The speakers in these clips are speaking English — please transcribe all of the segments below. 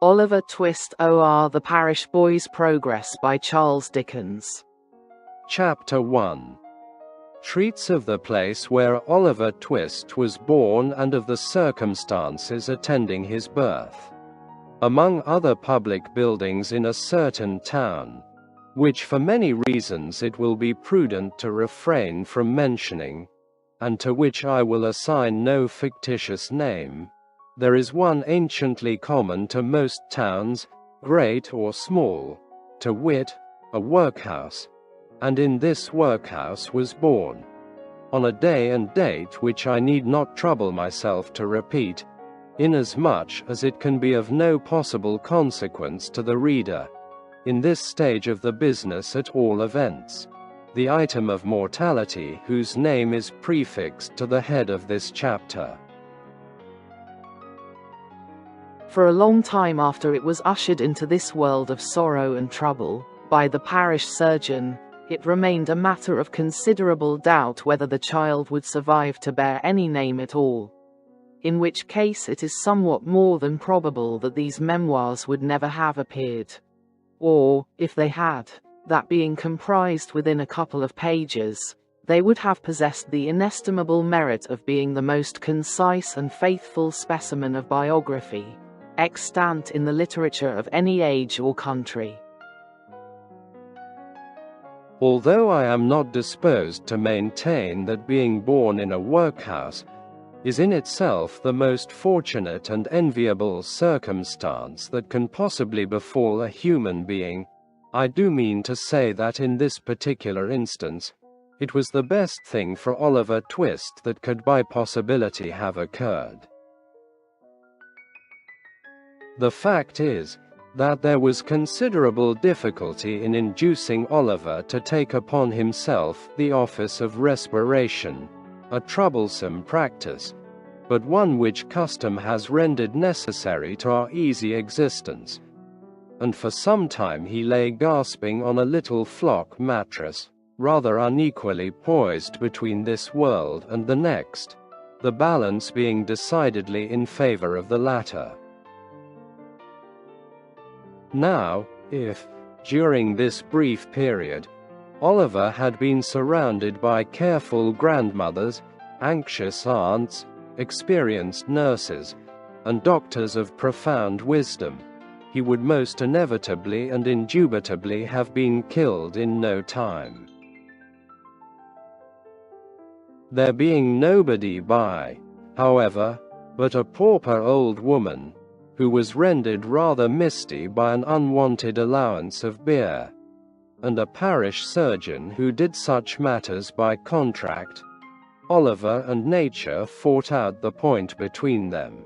Oliver Twist or The Parish Boy's Progress by Charles Dickens. Chapter 1 treats of the place where Oliver Twist was born and of the circumstances attending his birth, among other public buildings in a certain town, which for many reasons it will be prudent to refrain from mentioning, and to which I will assign no fictitious name. There is one anciently common to most towns, great or small, to wit, a workhouse, and in this workhouse was born, on a day and date which I need not trouble myself to repeat, inasmuch as it can be of no possible consequence to the reader, in this stage of the business at all events, the item of mortality whose name is prefixed to the head of this chapter. For a long time after it was ushered into this world of sorrow and trouble, by the parish surgeon, it remained a matter of considerable doubt whether the child would survive to bear any name at all. In which case it is somewhat more than probable that these memoirs would never have appeared. Or, if they had, that being comprised within a couple of pages, they would have possessed the inestimable merit of being the most concise and faithful specimen of biography extant in the literature of any age or country. Although I am not disposed to maintain that being born in a workhouse is in itself the most fortunate and enviable circumstance that can possibly befall a human being, I do mean to say that in this particular instance, it was the best thing for Oliver Twist that could by possibility have occurred. The fact is, that there was considerable difficulty in inducing Oliver to take upon himself the office of respiration, a troublesome practice, but one which custom has rendered necessary to our easy existence, and for some time he lay gasping on a little flock mattress, rather unequally poised between this world and the next, the balance being decidedly in favor of the latter. Now, if, during this brief period, Oliver had been surrounded by careful grandmothers, anxious aunts, experienced nurses, and doctors of profound wisdom, he would most inevitably and indubitably have been killed in no time. There being nobody by, however, but a pauper old woman, who was rendered rather misty by an unwonted allowance of beer, and a parish surgeon who did such matters by contract, Oliver and nature fought out the point between them.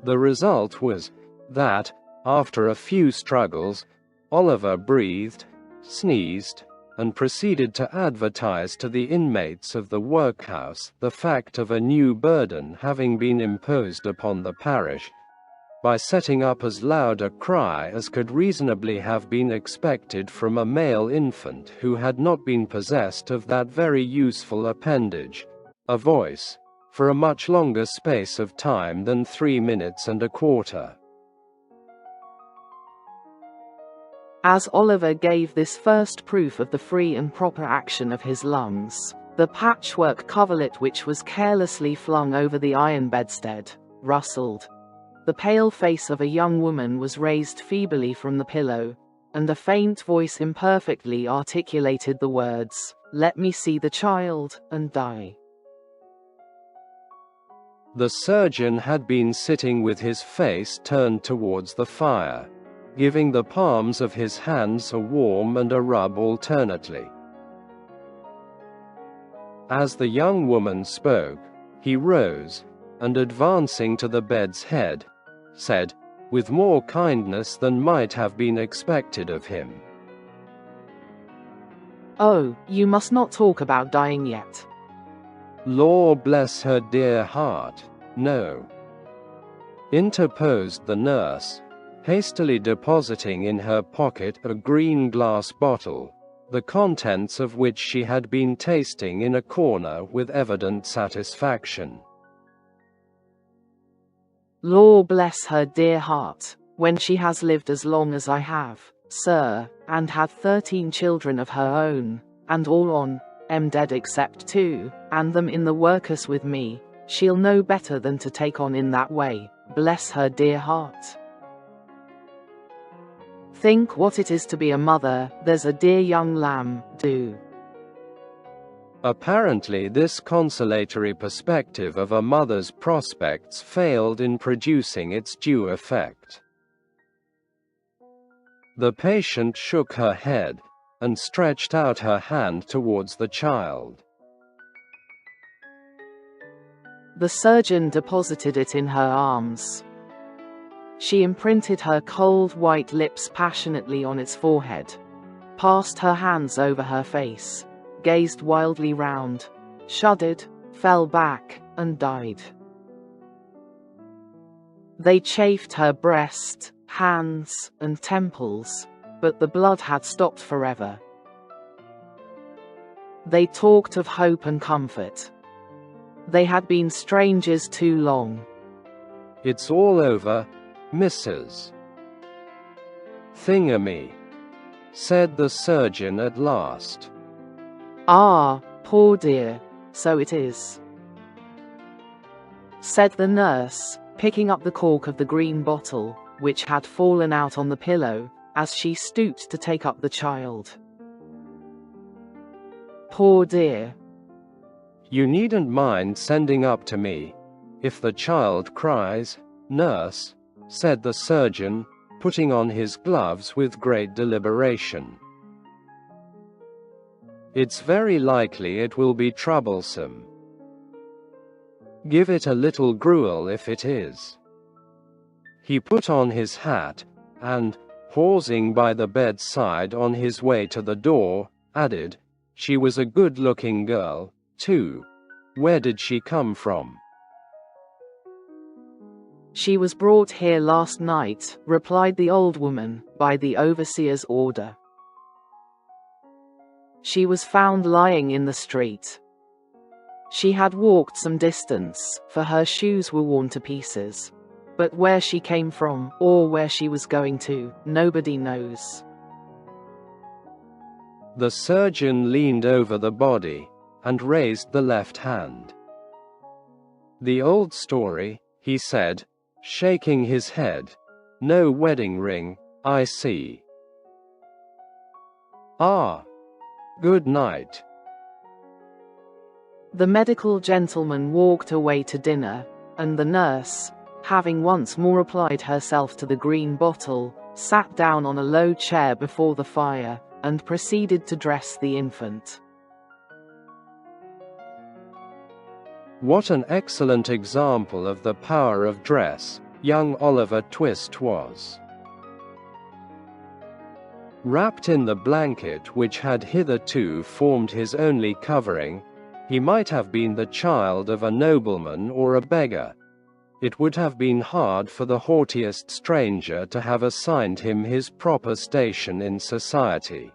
The result was, that, after a few struggles, Oliver breathed, sneezed, and proceeded to advertise to the inmates of the workhouse the fact of a new burden having been imposed upon the parish, by setting up as loud a cry as could reasonably have been expected from a male infant who had not been possessed of that very useful appendage, a voice, for a much longer space of time than 3 minutes and a quarter. As Oliver gave this first proof of the free and proper action of his lungs, the patchwork coverlet which was carelessly flung over the iron bedstead rustled. The pale face of a young woman was raised feebly from the pillow, and a faint voice imperfectly articulated the words, "Let me see the child, and die." The surgeon had been sitting with his face turned towards the fire, giving the palms of his hands a warm and a rub alternately. As the young woman spoke, he rose, and advancing to the bed's head, said, with more kindness than might have been expected of him, "Oh, you must not talk about dying yet." "Lord bless her dear heart, no," interposed the nurse, hastily depositing in her pocket a green glass bottle, the contents of which she had been tasting in a corner with evident satisfaction. Lord bless her dear heart, when she has lived as long as I have, sir, and had 13 children of her own, and all on, dead except 2, and them in the workhouse with me, she'll know better than to take on in that way, bless her dear heart. Think what it is to be a mother, there's a dear young lamb, do. Apparently this consolatory perspective of a mother's prospects failed in producing its due effect. The patient shook her head, and stretched out her hand towards the child. The surgeon deposited it in her arms. She imprinted her cold white lips passionately on its forehead, passed her hands over her face, gazed wildly round, shuddered, fell back, and died. They chafed her breast, hands, and temples, but the blood had stopped forever. They talked of hope and comfort. They had been strangers too long. It's all over, Mrs. Thingamy, said the surgeon at last. Ah, poor dear, so it is, said the nurse, picking up the cork of the green bottle, which had fallen out on the pillow, as she stooped to take up the child. Poor dear. You needn't mind sending up to me, if the child cries, nurse, said the surgeon, putting on his gloves with great deliberation. It's very likely it will be troublesome. Give it a little gruel if it is. He put on his hat, and, pausing by the bedside on his way to the door, added, she was a good-looking girl, too. Where did she come from? She was brought here last night, replied the old woman, by the overseer's order. She was found lying in the street. She had walked some distance, for her shoes were worn to pieces. But where she came from, or where she was going to, nobody knows. The surgeon leaned over the body, and raised the left hand. The old story, he said, shaking his head. No wedding ring, I see. Ah. Good night. The medical gentleman walked away to dinner, and the nurse, having once more applied herself to the green bottle, sat down on a low chair before the fire, and proceeded to dress the infant. What an excellent example of the power of dress young Oliver Twist was. Wrapped in the blanket which had hitherto formed his only covering, he might have been the child of a nobleman or a beggar. It would have been hard for the haughtiest stranger to have assigned him his proper station in society.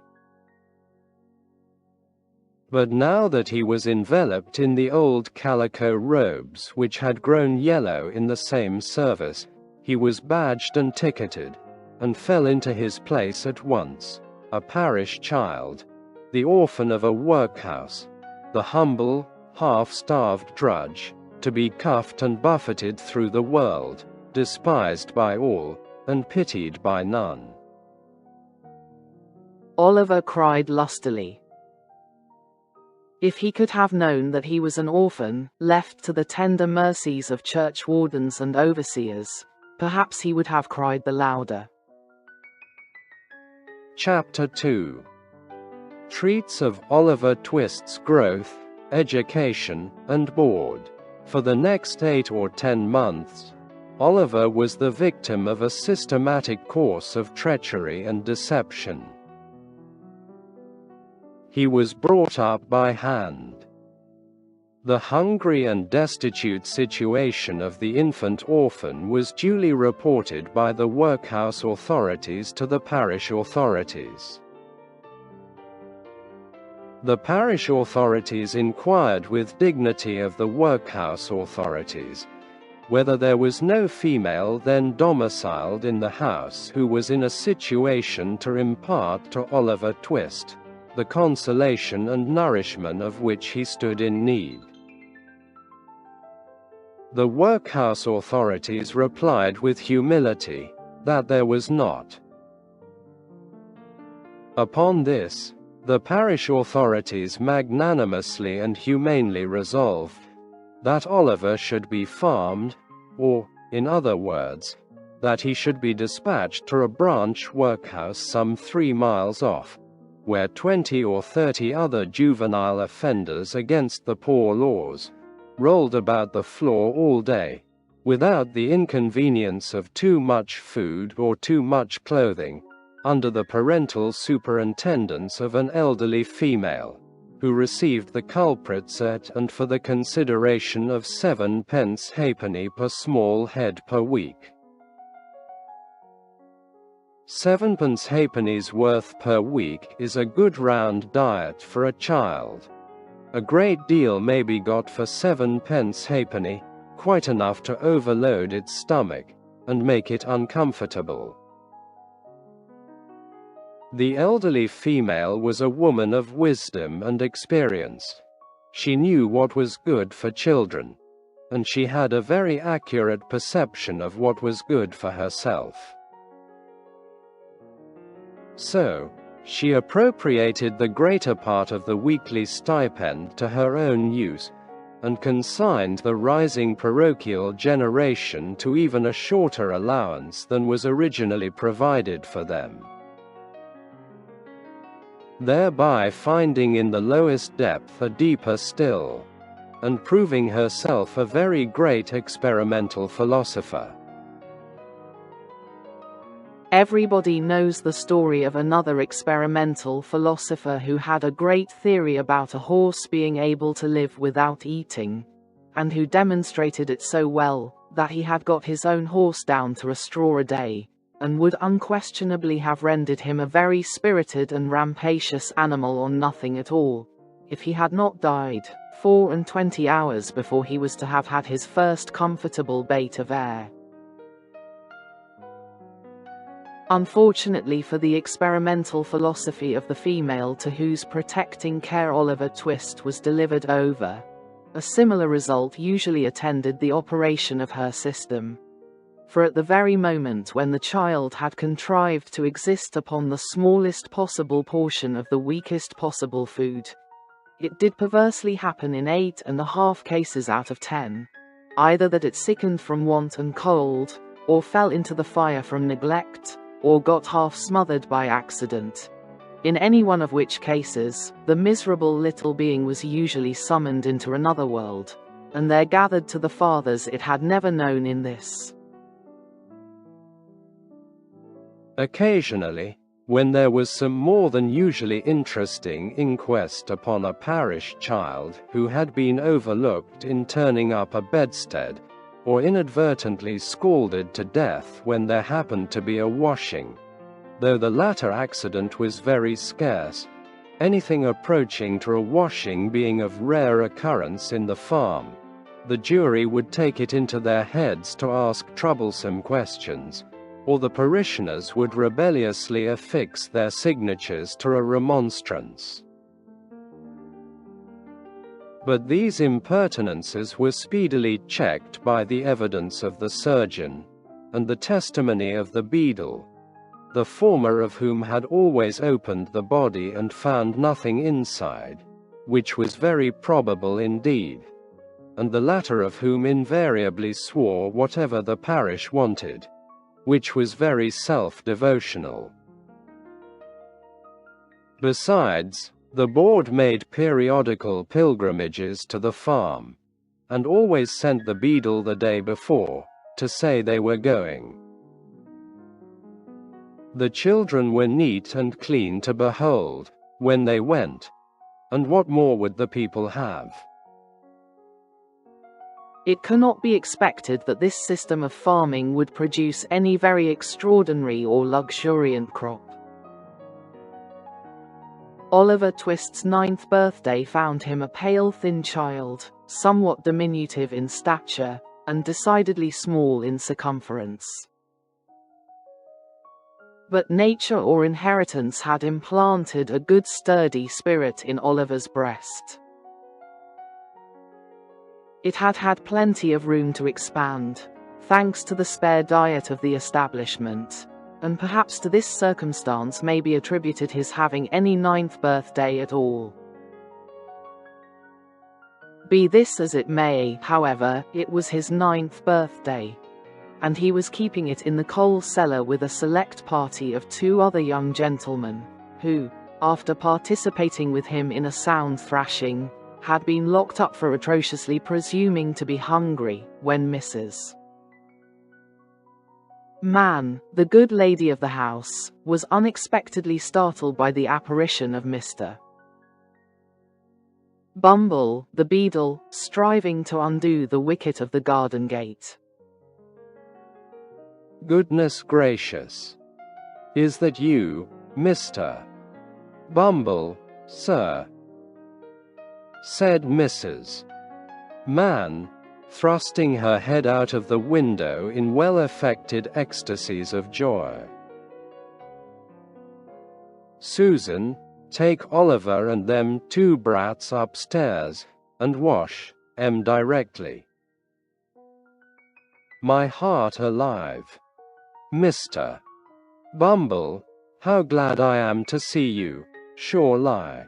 But now that he was enveloped in the old calico robes which had grown yellow in the same service, he was badged and ticketed, and fell into his place at once, a parish child, the orphan of a workhouse, the humble, half-starved drudge, to be cuffed and buffeted through the world, despised by all, and pitied by none. Oliver cried lustily. If he could have known that he was an orphan, left to the tender mercies of churchwardens and overseers, perhaps he would have cried the louder. Chapter 2 treats of Oliver Twist's growth, education, and board. For the next 8 or 10 months, Oliver was the victim of a systematic course of treachery and deception. He was brought up by hand. The hungry and destitute situation of the infant orphan was duly reported by the workhouse authorities to the parish authorities. The parish authorities inquired with dignity of the workhouse authorities, whether there was no female then domiciled in the house who was in a situation to impart to Oliver Twist the consolation and nourishment of which he stood in need. The workhouse authorities replied with humility that there was not. Upon this, the parish authorities magnanimously and humanely resolved that Oliver should be farmed, or, in other words, that he should be dispatched to a branch workhouse some 3 miles off, where 20 or 30 other juvenile offenders against the poor laws rolled about the floor all day, without the inconvenience of too much food or too much clothing, under the parental superintendence of an elderly female, who received the culprits at and for the consideration of 7 halfpenny per small head per week. 7 halfpenny's worth per week is a good round diet for a child. A great deal may be got for 7 halfpenny, quite enough to overload its stomach, and make it uncomfortable. The elderly female was a woman of wisdom and experience. She knew what was good for children, and she had a very accurate perception of what was good for herself. So, she appropriated the greater part of the weekly stipend to her own use, and consigned the rising parochial generation to even a shorter allowance than was originally provided for them, thereby finding in the lowest depth a deeper still, and proving herself a very great experimental philosopher. Everybody knows the story of another experimental philosopher who had a great theory about a horse being able to live without eating, and who demonstrated it so well that he had got his own horse down to a straw a day, and would unquestionably have rendered him a very spirited and rampacious animal on nothing at all, if he had not died 24 hours before he was to have had his first comfortable bait of air. Unfortunately for the experimental philosophy of the female to whose protecting care Oliver Twist was delivered over, a similar result usually attended the operation of her system. For at the very moment when the child had contrived to exist upon the smallest possible portion of the weakest possible food, it did perversely happen in 8.5 cases out of 10, either that it sickened from want and cold, or fell into the fire from neglect, or got half smothered by accident, in any one of which cases, the miserable little being was usually summoned into another world, and there gathered to the fathers it had never known in this. Occasionally, when there was some more than usually interesting inquest upon a parish child who had been overlooked in turning up a bedstead, or inadvertently scalded to death when there happened to be a washing, though the latter accident was very scarce, anything approaching to a washing being of rare occurrence in the farm, the jury would take it into their heads to ask troublesome questions, or the parishioners would rebelliously affix their signatures to a remonstrance. But these impertinences were speedily checked by the evidence of the surgeon, and the testimony of the beadle, the former of whom had always opened the body and found nothing inside, which was very probable indeed, and the latter of whom invariably swore whatever the parish wanted, which was very self-devotional. Besides, the board made periodical pilgrimages to the farm, and always sent the beadle the day before, to say they were going. The children were neat and clean to behold, when they went, and what more would the people have? It cannot be expected that this system of farming would produce any very extraordinary or luxuriant crop. Oliver Twist's 9th birthday found him a pale thin child, somewhat diminutive in stature, and decidedly small in circumference. But nature or inheritance had implanted a good sturdy spirit in Oliver's breast. It had had plenty of room to expand, thanks to the spare diet of the establishment, and perhaps to this circumstance may be attributed his having any 9th birthday at all. Be this as it may, however, it was his 9th birthday, and he was keeping it in the coal cellar with a select party of 2 other young gentlemen, who, after participating with him in a sound thrashing, had been locked up for atrociously presuming to be hungry, when Mrs. Mann, the good lady of the house, was unexpectedly startled by the apparition of Mr. Bumble, the beadle, striving to undo the wicket of the garden gate. Goodness gracious! Is that you, Mr. Bumble, sir? Said Mrs. Mann, thrusting her head out of the window in well-affected ecstasies of joy. Susan, take Oliver and them 2 brats upstairs, and wash 'em directly. My heart alive! Mr. Bumble, how glad I am to see you, sure lie.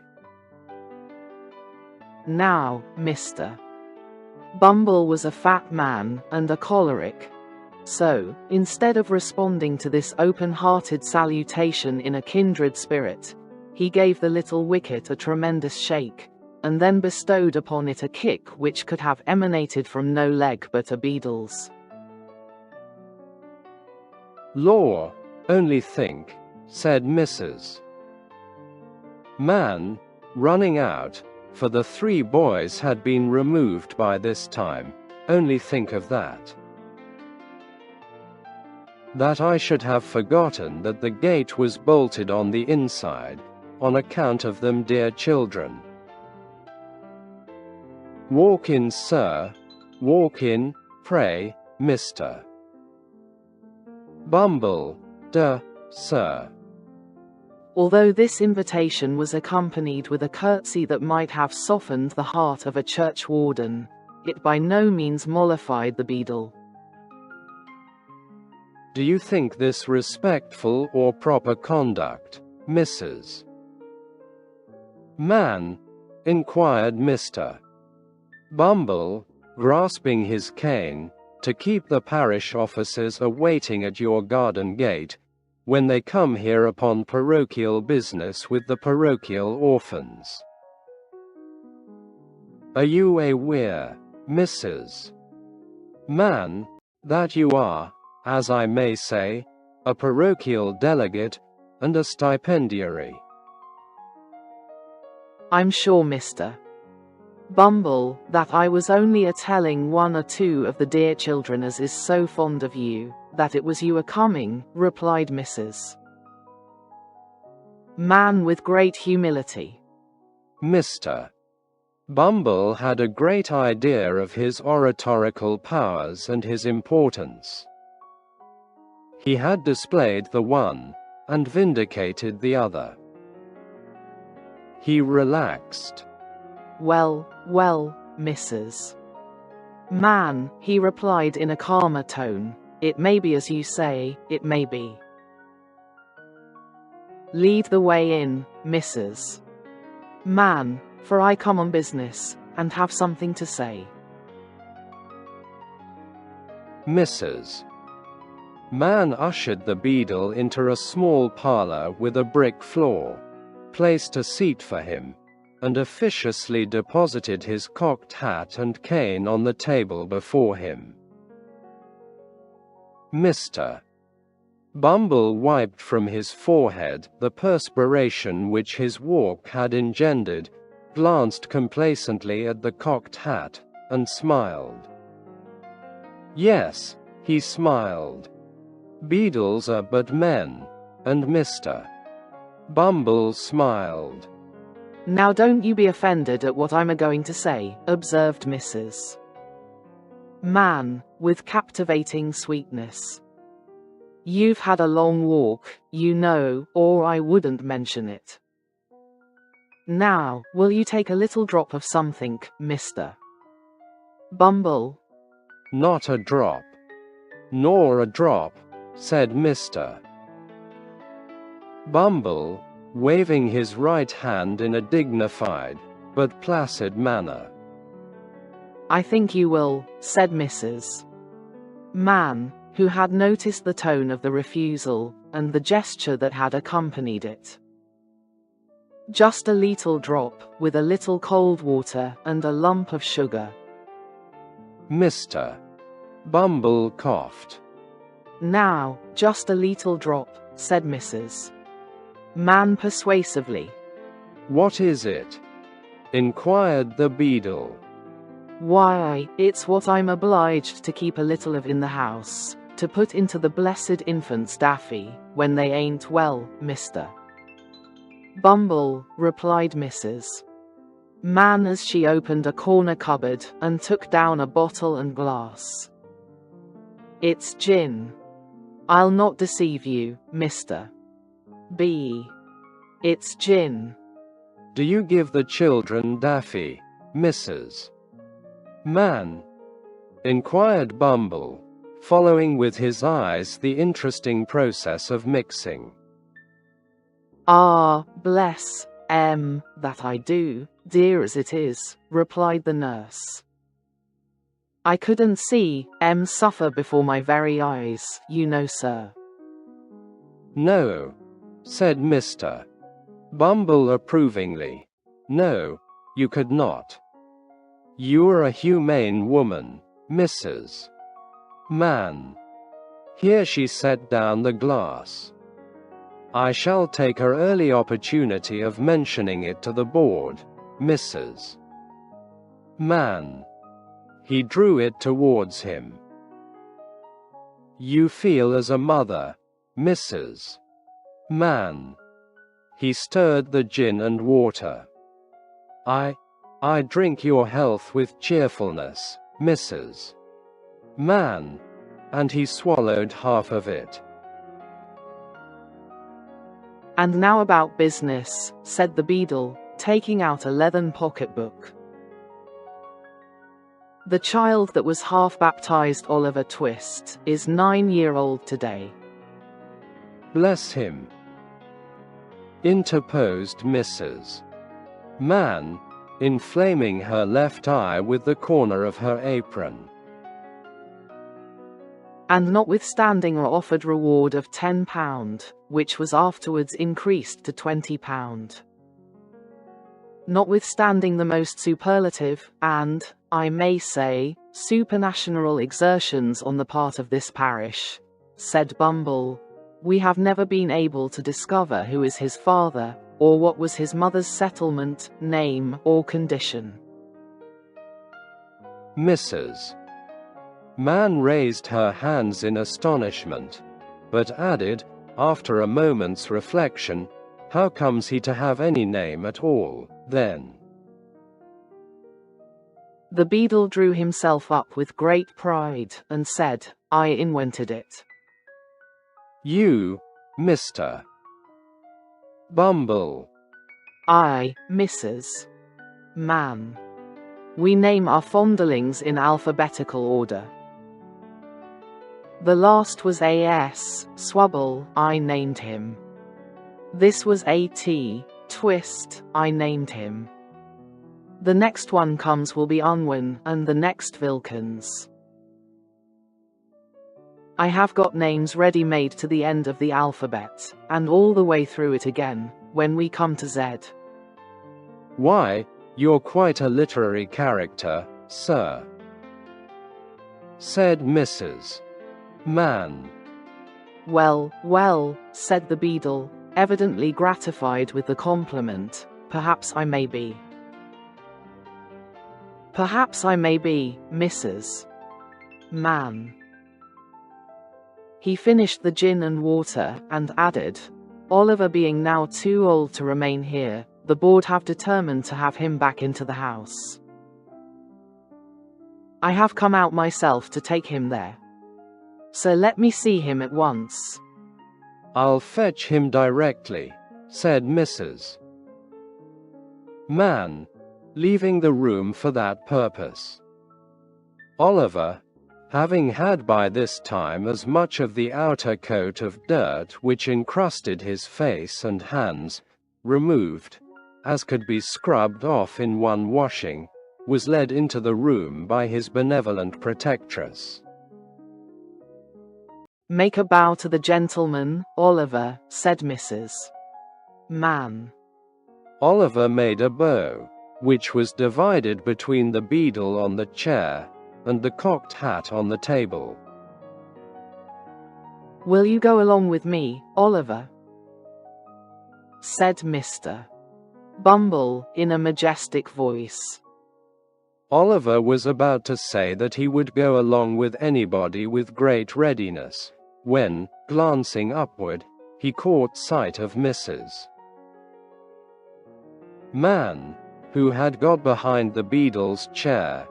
Now, Mr. Bumble was a fat man and a choleric. So, instead of responding to this open-hearted salutation in a kindred spirit, he gave the little wicket a tremendous shake, and then bestowed upon it a kick which could have emanated from no leg but a beadle's. Law, only think, said Mrs. Mann, running out, for the 3 boys had been removed by this time, only think of that. That I should have forgotten that the gate was bolted on the inside, on account of them dear children. Walk in, sir, walk in, pray, Mr. Bumble, sir. Although this invitation was accompanied with a curtsy that might have softened the heart of a churchwarden, it by no means mollified the beadle. Do you think this respectful or proper conduct, Mrs. Mann? Inquired Mr. Bumble, grasping his cane, to keep the parish officers awaiting at your garden gate, when they come here upon parochial business with the parochial orphans. Are you aware, Mrs. Mann, that you are, as I may say, a parochial delegate and a stipendiary? I'm sure, Mr. Bumble, that I was only a-telling 1 or 2 of the dear children as is so fond of you, that it was you a-coming, replied Mrs. Mann with great humility. Mr. Bumble had a great idea of his oratorical powers and his importance. He had displayed the one, and vindicated the other. He relaxed. Well, Mrs. Mann, he replied in a calmer tone, it may be as you say, it may be. Lead the way in, Mrs. Mann, for I come on business, and have something to say. Mrs. Mann ushered the beadle into a small parlor with a brick floor, placed a seat for him, and officiously deposited his cocked hat and cane on the table before him. Mr. Bumble wiped from his forehead the perspiration which his walk had engendered, glanced complacently at the cocked hat, and smiled. Yes, he smiled. Beadles are but men, and Mr. Bumble smiled. Now don't you be offended at what I'm a-going to say, observed Mrs. Man, with captivating sweetness. You've had a long walk, you know, or I wouldn't mention it. Now, will you take a little drop of something, mister? Bumble. Not a drop. Nor a drop, said Mr. Bumble, waving his right hand in a dignified, but placid manner. I think you will, said Mrs. Man, who had noticed the tone of the refusal, and the gesture that had accompanied it. Just a little drop, with a little cold water and a lump of sugar. Mr. Bumble coughed. Now, just a little drop, said Mrs. Man persuasively. What is it? Inquired the beadle. Why, it's what I'm obliged to keep a little of in the house, to put into the blessed infant's daffy, when they ain't well, mister. Bumble, replied Mrs. Man as she opened a corner cupboard and took down a bottle and glass. It's gin. I'll not deceive you, mister. B. It's gin. Do you give the children daffy, Mrs. Man? Inquired Bumble, following with his eyes the interesting process of mixing. Ah, bless, that I do, dear as it is, replied the nurse. I couldn't see suffer before my very eyes, you know, sir. No, said Mr. Bumble approvingly. No, you could not. You're a humane woman, Mrs. Man. Here she set down the glass. I shall take her early opportunity of mentioning it to the board, Mrs. Man. He drew it towards him. You feel as a mother, Mrs. Man. He stirred the gin and water. I drink your health with cheerfulness, Mrs. Man. And he swallowed half of it. And now about business, said the beadle, taking out a leathern pocketbook. The child that was half-baptized Oliver Twist is 9-year-old today. Bless him, interposed Mrs. Man, inflaming her left eye with the corner of her apron. And notwithstanding an offered reward of £10, which was afterwards increased to £20. Notwithstanding the most superlative, and, I may say, supernatural exertions on the part of this parish, said Bumble, we have never been able to discover who is his father, or what was his mother's settlement, name, or condition. Mrs. Man raised her hands in astonishment, but added, after a moment's reflection, how comes he to have any name at all, then? The beadle drew himself up with great pride, and said, I invented it. You, Mr. Bumble. I, Mrs. Man. We name our fondlings in alphabetical order. The last was A.S. Swabble, I named him. This was A.T. Twist, I named him. The next one comes will be Unwin, and the next Vilkins. I have got names ready-made to the end of the alphabet, and all the way through it again, when we come to Z. Why, you're quite a literary character, sir, said Mrs. Man. Well, well, said the beadle, evidently gratified with the compliment, perhaps I may be. Perhaps I may be, Mrs. Man. He finished the gin and water, and added, Oliver being now too old to remain here, the board have determined to have him back into the house. I have come out myself to take him there. So let me see him at once. I'll fetch him directly, said Mrs. Man, leaving the room for that purpose. Oliver, having had by this time as much of the outer coat of dirt which encrusted his face and hands, removed, as could be scrubbed off in one washing, was led into the room by his benevolent protectress. Make a bow to the gentleman, Oliver, said Mrs. Man. Oliver made a bow, which was divided between the beadle on the chair and the cocked hat on the table. Will you go along with me, Oliver? Said Mr. Bumble in a majestic voice. Oliver was about to say that he would go along with anybody with great readiness, when, glancing upward, he caught sight of Mrs. Man, who had got behind the beadle's chair,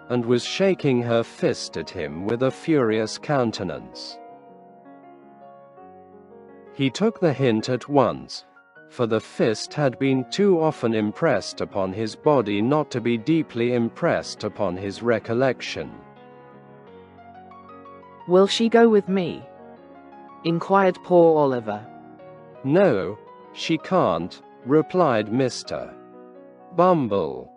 and was shaking her fist at him with a furious countenance. He took the hint at once, for the fist had been too often impressed upon his body not to be deeply impressed upon his recollection. Will she go with me? Inquired poor Oliver. No, she can't, replied Mr. Bumble.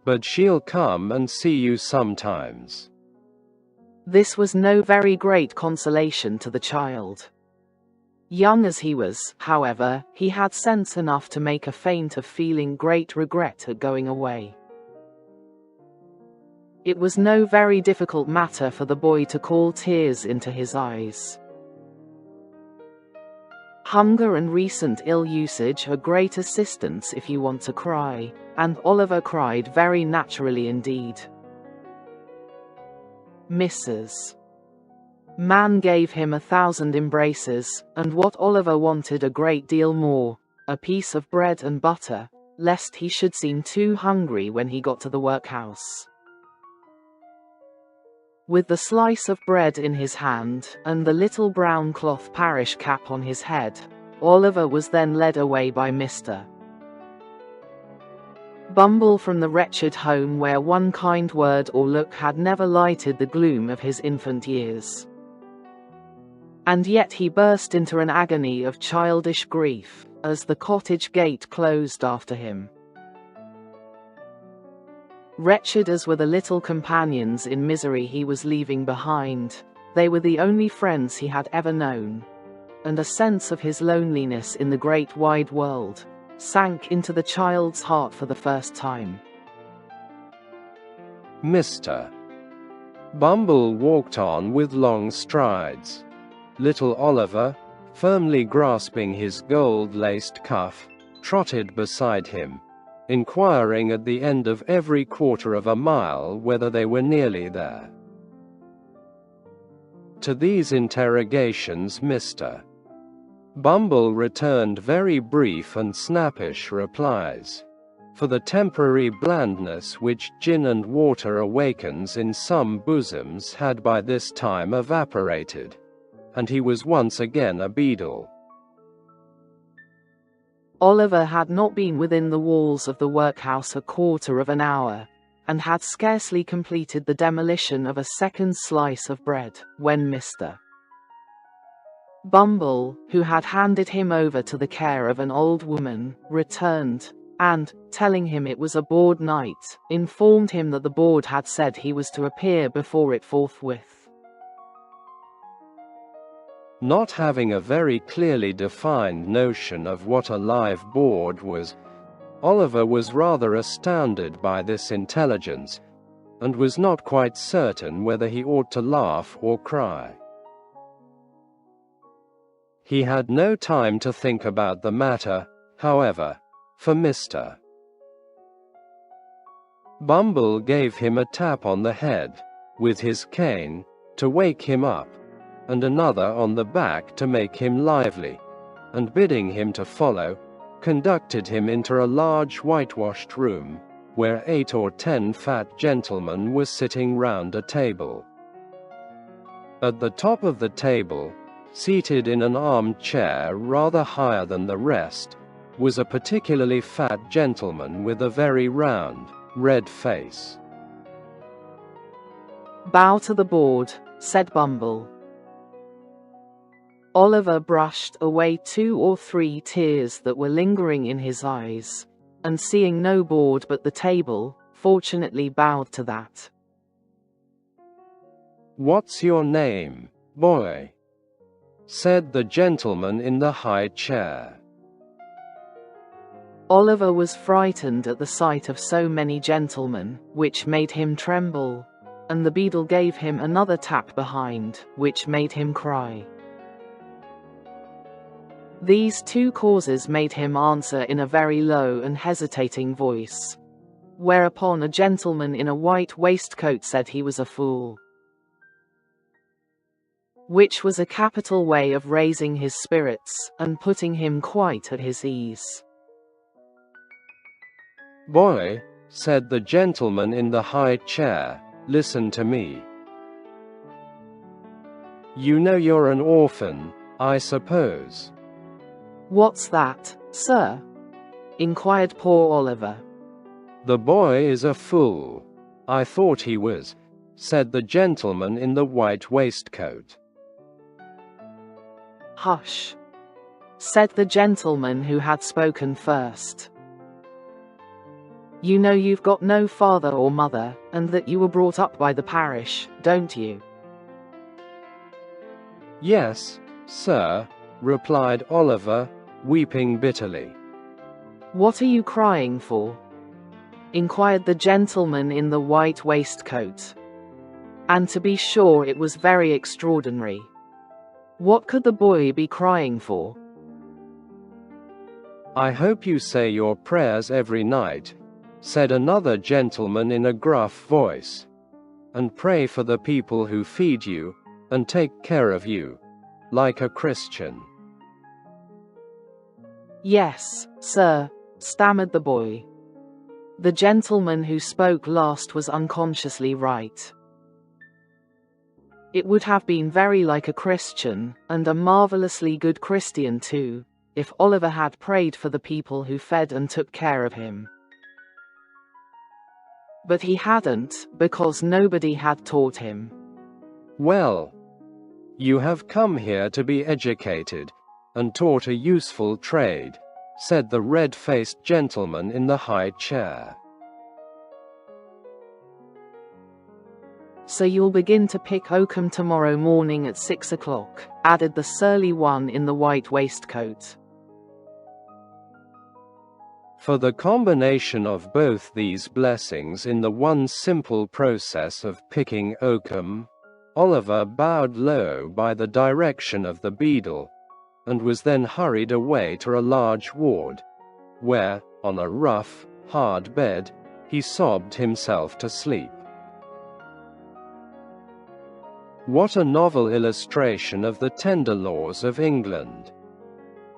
But she'll come and see you sometimes. This was no very great consolation to the child. Young as he was, however, he had sense enough to make a feint of feeling great regret at going away. It was no very difficult matter for the boy to call tears into his eyes. Hunger and recent ill usage are great assistance if you want to cry, and Oliver cried very naturally indeed. Mrs. Man gave him 1,000 embraces, and what Oliver wanted a great deal more, a piece of bread and butter, lest he should seem too hungry when he got to the workhouse. With the slice of bread in his hand, and the little brown cloth parish cap on his head, Oliver was then led away by Mr. Bumble from the wretched home where one kind word or look had never lighted the gloom of his infant years. And yet he burst into an agony of childish grief, as the cottage gate closed after him. Wretched as were the little companions in misery he was leaving behind, they were the only friends he had ever known, and a sense of his loneliness in the great wide world sank into the child's heart for the first time. Mr. Bumble walked on with long strides. Little Oliver, firmly grasping his gold-laced cuff, trotted beside him, inquiring at the end of every quarter of a mile whether they were nearly there. To these interrogations Mr. Bumble returned very brief and snappish replies, for the temporary blandness which gin and water awakens in some bosoms had by this time evaporated, and he was once again a beadle. Oliver had not been within the walls of the workhouse a quarter of an hour, and had scarcely completed the demolition of a second slice of bread, when Mr. Bumble, who had handed him over to the care of an old woman, returned, and, telling him it was a board night, informed him that the board had said he was to appear before it forthwith. Not having a very clearly defined notion of what a live board was, Oliver was rather astounded by this intelligence, and was not quite certain whether he ought to laugh or cry. He had no time to think about the matter, however, for Mr. Bumble gave him a tap on the head, with his cane, to wake him up, and another on the back to make him lively, and bidding him to follow, conducted him into a large whitewashed room, where 8 or 10 fat gentlemen were sitting round a table. At the top of the table, seated in an armchair rather higher than the rest, was a particularly fat gentleman with a very round, red face. "Bow to the board," said Bumble. Oliver brushed away 2 or 3 tears that were lingering in his eyes, and seeing no board but the table, fortunately bowed to that. "What's your name, boy?" said the gentleman in the high chair. Oliver was frightened at the sight of so many gentlemen, which made him tremble, and the beadle gave him another tap behind, which made him cry. These 2 causes made him answer in a very low and hesitating voice, whereupon a gentleman in a white waistcoat said he was a fool, which was a capital way of raising his spirits and putting him quite at his ease. "Boy," said the gentleman in the high chair, "listen to me. You know you're an orphan, I suppose." "What's that, sir?" inquired poor Oliver. "The boy is a fool. I thought he was," said the gentleman in the white waistcoat. "Hush," said the gentleman who had spoken first. "You know you've got no father or mother, and that you were brought up by the parish, don't you?" "Yes, sir," replied Oliver, weeping bitterly. "What are you crying for?" inquired the gentleman in the white waistcoat. And to be sure it was very extraordinary. What could the boy be crying for? "I hope you say your prayers every night," said another gentleman in a gruff voice, "and pray for the people who feed you, and take care of you, like a Christian." "Yes, sir," stammered the boy. The gentleman who spoke last was unconsciously right. It would have been very like a Christian, and a marvelously good Christian too, if Oliver had prayed for the people who fed and took care of him. But he hadn't, because nobody had taught him. "Well, you have come here to be educated, and taught a useful trade," said the red-faced gentleman in the high chair. "So you'll begin to pick oakum tomorrow morning at 6 o'clock, added the surly one in the white waistcoat. For the combination of both these blessings in the one simple process of picking oakum, Oliver bowed low by the direction of the beadle, and was then hurried away to a large ward, where, on a rough, hard bed, he sobbed himself to sleep. What a novel illustration of the tender laws of England!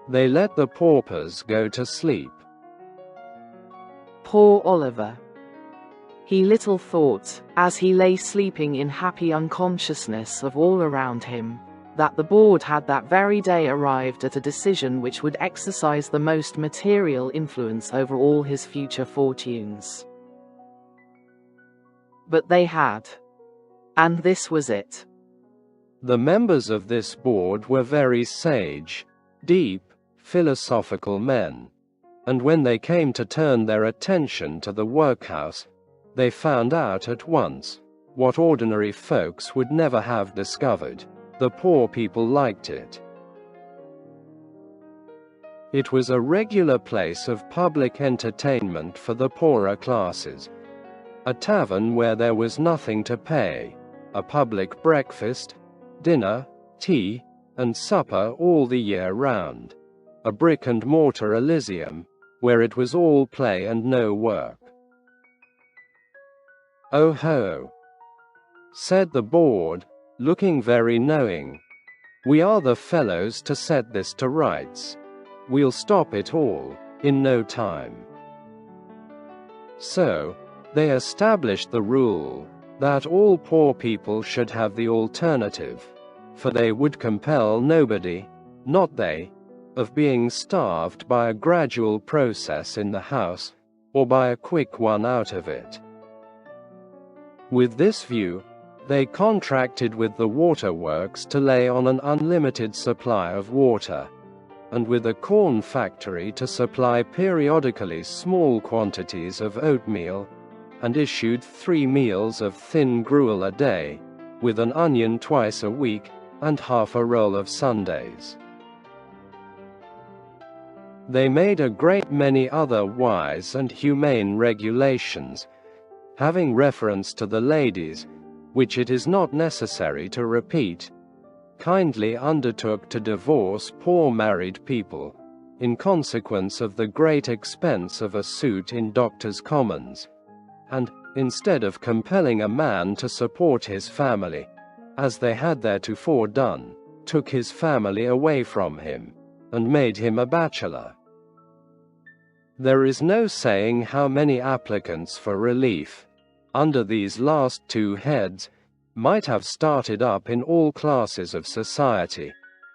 They let the paupers go to sleep. Poor Oliver. He little thought, as he lay sleeping in happy unconsciousness of all around him, that the board had that very day arrived at a decision which would exercise the most material influence over all his future fortunes. But they had. And this was it. The members of this board were very sage, deep, philosophical men, and when they came to turn their attention to the workhouse, they found out at once, what ordinary folks would never have discovered: the poor people liked it. It was a regular place of public entertainment for the poorer classes, a tavern where there was nothing to pay, a public breakfast, dinner, tea, and supper all the year round, a brick-and-mortar Elysium, where it was all play and no work. "Oh ho!" said the board, looking very knowing. "We are the fellows to set this to rights. We'll stop it all, in no time." So, they established the rule that all poor people should have the alternative, for they would compel nobody, not they, of being starved by a gradual process in the house, or by a quick one out of it. With this view, they contracted with the waterworks to lay on an unlimited supply of water, and with a corn factory to supply periodically small quantities of oatmeal, and issued 3 meals of thin gruel a day, with an onion twice a week, and half a roll of Sundays. They made a great many other wise and humane regulations, having reference to the ladies, which it is not necessary to repeat. Kindly undertook to divorce poor married people, in consequence of the great expense of a suit in Doctors' Commons, and, instead of compelling a man to support his family, as they had theretofore done, took his family away from him, and made him a bachelor. There is no saying how many applicants for relief, under these last 2 heads, might have started up in all classes of society,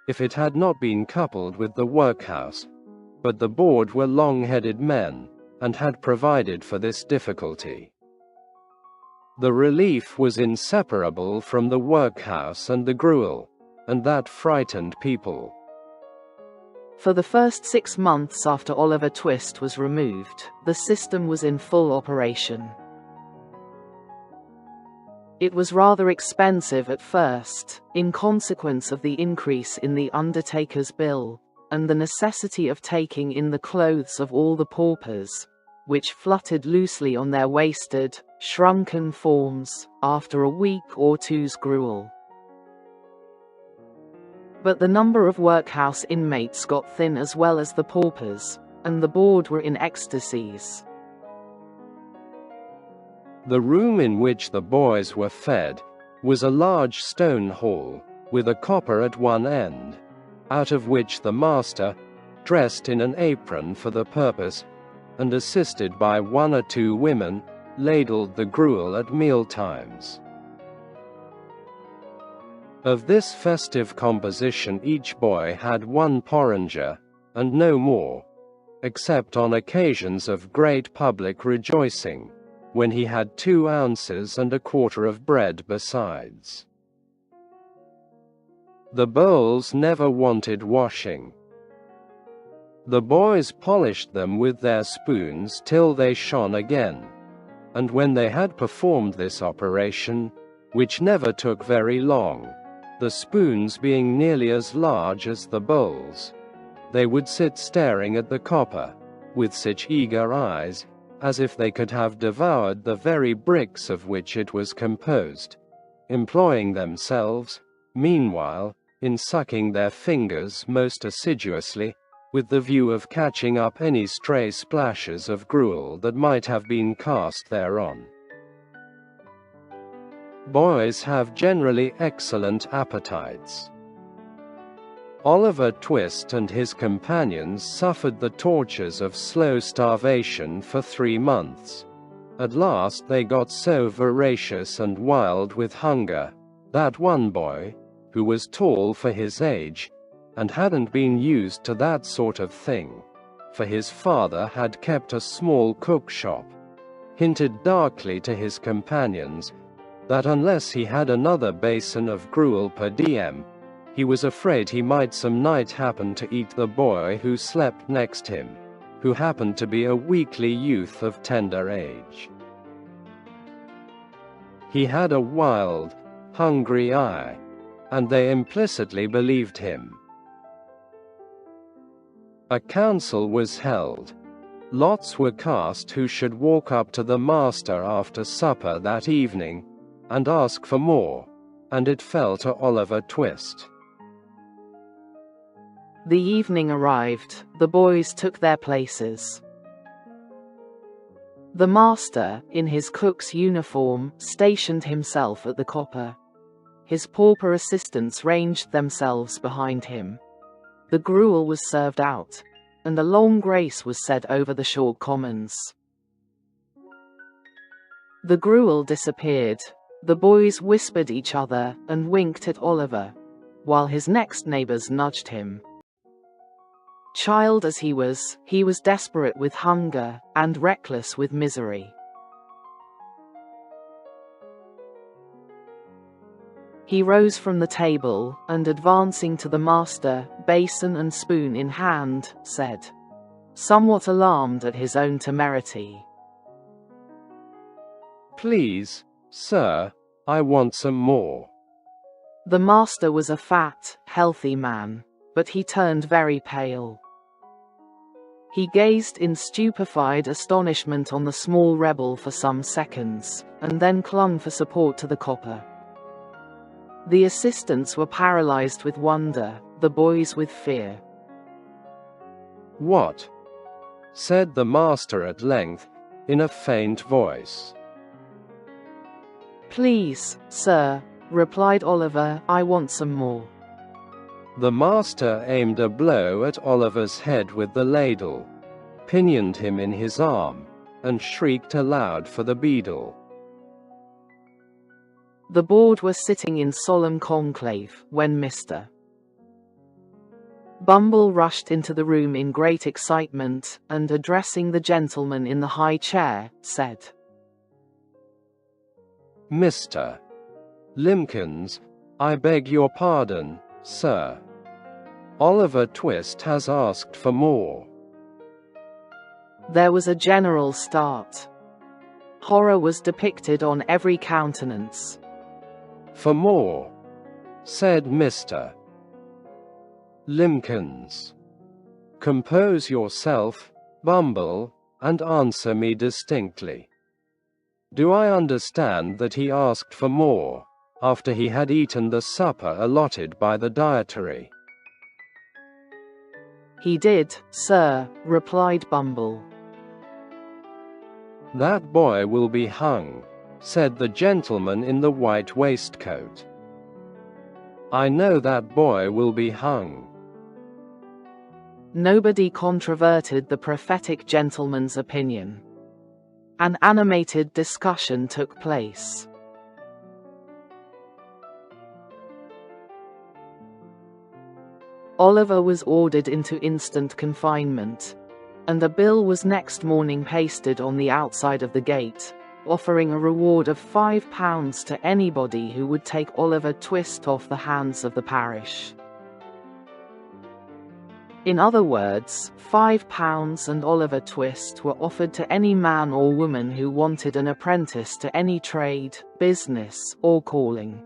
if it had not been coupled with the workhouse, but the board were long-headed men, and had provided for this difficulty. The relief was inseparable from the workhouse and the gruel, and that frightened people. For the first 6 months after Oliver Twist was removed, the system was in full operation. It was rather expensive at first, in consequence of the increase in the undertaker's bill, and the necessity of taking in the clothes of all the paupers, which fluttered loosely on their wasted, shrunken forms, after a week or two's gruel. But the number of workhouse inmates got thin as well as the paupers, and the board were in ecstasies. The room in which the boys were fed was a large stone hall, with a copper at one end, out of which the master, dressed in an apron for the purpose, and assisted by 1 or 2 women, ladled the gruel at meal times. Of this festive composition each boy had 1 porringer, and no more, except on occasions of great public rejoicing, when he had 2 ounces and a quarter of bread besides. The bowls never wanted washing. The boys polished them with their spoons till they shone again, and when they had performed this operation, which never took very long, the spoons being nearly as large as the bowls, they would sit staring at the copper, with such eager eyes, as if they could have devoured the very bricks of which it was composed, employing themselves, meanwhile, in sucking their fingers most assiduously, with the view of catching up any stray splashes of gruel that might have been cast thereon. Boys have generally excellent appetites. Oliver Twist and his companions suffered the tortures of slow starvation for 3 months. At last they got so voracious and wild with hunger, that one boy, who was tall for his age, and hadn't been used to that sort of thing, for his father had kept a small cook shop, hinted darkly to his companions that unless he had another basin of gruel per diem, he was afraid he might some night happen to eat the boy who slept next him, who happened to be a weakly youth of tender age. He had a wild, hungry eye, and they implicitly believed him. A council was held. Lots were cast who should walk up to the master after supper that evening, and ask for more, and it fell to Oliver Twist. The evening arrived, the boys took their places. The master, in his cook's uniform, stationed himself at the copper. His pauper assistants ranged themselves behind him. The gruel was served out, and a long grace was said over the short commons. The gruel disappeared. The boys whispered each other and winked at Oliver, while his next neighbors nudged him. Child as he was desperate with hunger and reckless with misery. He rose from the table and, advancing to the master, basin and spoon in hand, said, somewhat alarmed at his own temerity, "Please, sir, I want some more." The master was a fat, healthy man, but he turned very pale. He gazed in stupefied astonishment on the small rebel for some seconds, and then clung for support to the copper. The assistants were paralyzed with wonder, the boys with fear. "What?" said the master at length, in a faint voice. "Please, sir," replied Oliver, "I want some more." The master aimed a blow at Oliver's head with the ladle, pinioned him in his arm, and shrieked aloud for the beadle. The board were sitting in solemn conclave when Mr. Bumble rushed into the room in great excitement, and addressing the gentleman in the high chair, said, "Mr. Limbkins, I beg your pardon, sir. Oliver Twist has asked for more." There was a general start. Horror was depicted on every countenance. "For more," said Mr. Limbkins. "Compose yourself, Bumble, and answer me distinctly. Do I understand that he asked for more, after he had eaten the supper allotted by the dietary?" "He did, sir," replied Bumble. "That boy will be hung," said the gentleman in the white waistcoat. "I know that boy will be hung." Nobody controverted the prophetic gentleman's opinion. An animated discussion took place. Oliver was ordered into instant confinement, and a bill was next morning pasted on the outside of the gate, offering a reward of £5 to anybody who would take Oliver Twist off the hands of the parish. In other words, £5 and Oliver Twist were offered to any man or woman who wanted an apprentice to any trade, business, or calling.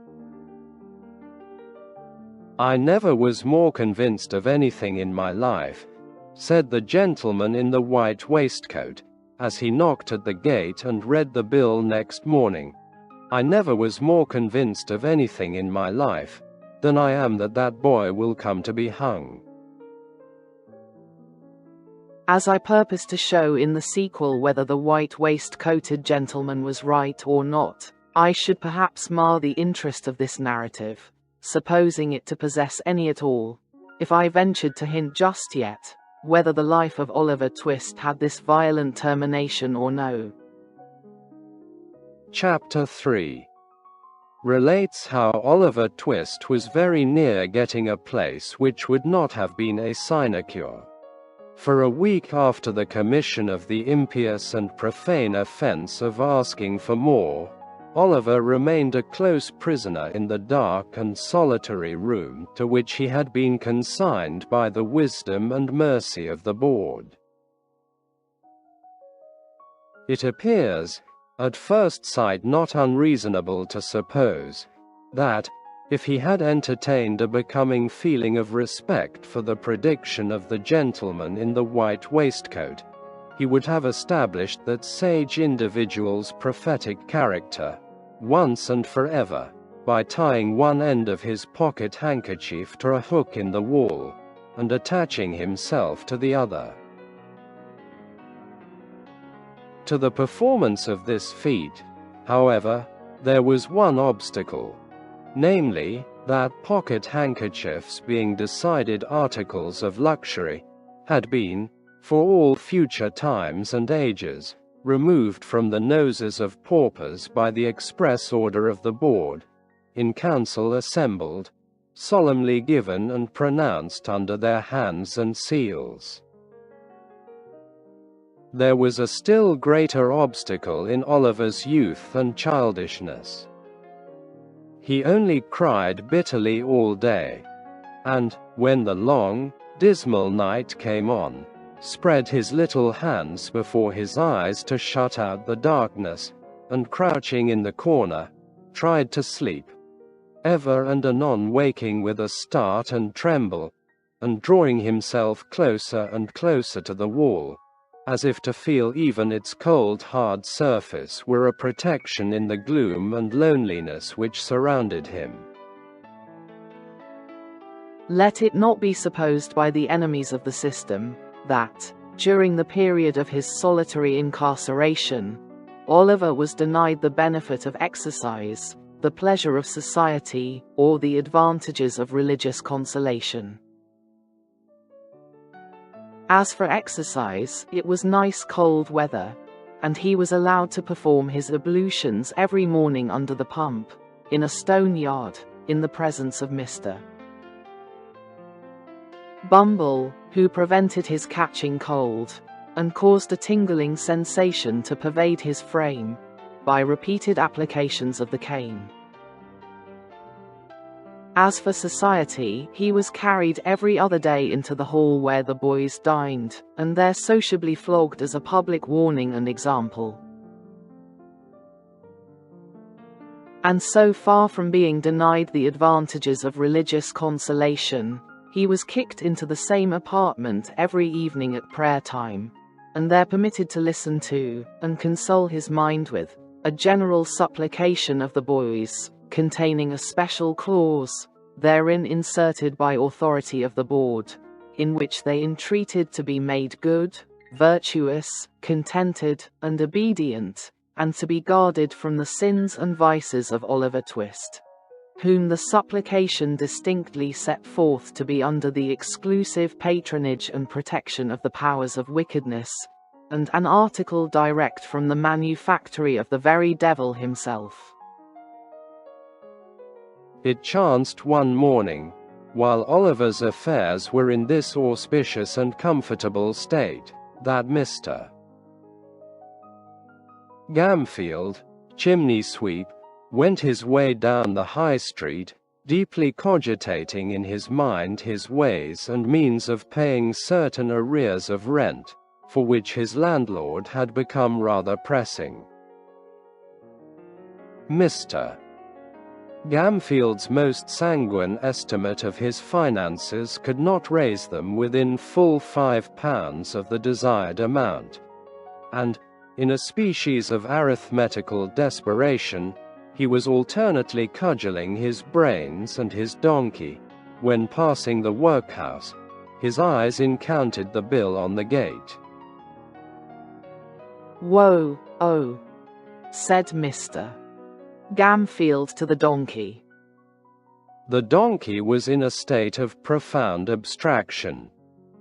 "I never was more convinced of anything in my life," said the gentleman in the white waistcoat, as he knocked at the gate and read the bill next morning. "I never was more convinced of anything in my life than I am that that boy will come to be hung." As I purpose to show in the sequel whether the white waistcoated gentleman was right or not, I should perhaps mar the interest of this narrative, supposing it to possess any at all, if I ventured to hint just yet whether the life of Oliver Twist had this violent termination or no. Chapter 3 relates how Oliver Twist was very near getting a place which would not have been a sinecure. For a week after the commission of the impious and profane offense of asking for more, Oliver remained a close prisoner in the dark and solitary room to which he had been consigned by the wisdom and mercy of the board. It appears, at first sight, not unreasonable to suppose that, if he had entertained a becoming feeling of respect for the prediction of the gentleman in the white waistcoat, he would have established that sage individual's prophetic character, once and forever, by tying one end of his pocket handkerchief to a hook in the wall, and attaching himself to the other. To the performance of this feat, however, there was one obstacle, namely, that pocket handkerchiefs, being decided articles of luxury, had been, for all future times and ages, removed from the noses of paupers by the express order of the board, in council assembled, solemnly given and pronounced under their hands and seals. There was a still greater obstacle in Oliver's youth and childishness. He only cried bitterly all day, and, when the long, dismal night came on, spread his little hands before his eyes to shut out the darkness, and crouching in the corner, tried to sleep, ever and anon waking with a start and tremble, and drawing himself closer and closer to the wall, as if to feel even its cold hard surface were a protection in the gloom and loneliness which surrounded him. Let it not be supposed by the enemies of the system that, during the period of his solitary incarceration, Oliver was denied the benefit of exercise, the pleasure of society, or the advantages of religious consolation. As for exercise, it was nice cold weather, and he was allowed to perform his ablutions every morning under the pump, in a stone yard, in the presence of Mr. Bumble, who prevented his catching cold, and caused a tingling sensation to pervade his frame, by repeated applications of the cane. As for society, he was carried every other day into the hall where the boys dined, and there sociably flogged as a public warning and example. And so far from being denied the advantages of religious consolation, he was kicked into the same apartment every evening at prayer time, and there permitted to listen to, and console his mind with, a general supplication of the boys, containing a special clause, therein inserted by authority of the board, in which they entreated to be made good, virtuous, contented, and obedient, and to be guarded from the sins and vices of Oliver Twist, whom the supplication distinctly set forth to be under the exclusive patronage and protection of the powers of wickedness, and an article direct from the manufactory of the very devil himself. It chanced one morning, while Oliver's affairs were in this auspicious and comfortable state, that Mr. Gamfield, chimney sweep, went his way down the High Street, deeply cogitating in his mind his ways and means of paying certain arrears of rent, for which his landlord had become rather pressing. Mr. Gamfield's most sanguine estimate of his finances could not raise them within full £5 of the desired amount, and, in a species of arithmetical desperation, he was alternately cudgelling his brains and his donkey, when passing the workhouse, his eyes encountered the bill on the gate. "Whoa, oh," said Mr. Gamfield to the donkey. The donkey was in a state of profound abstraction,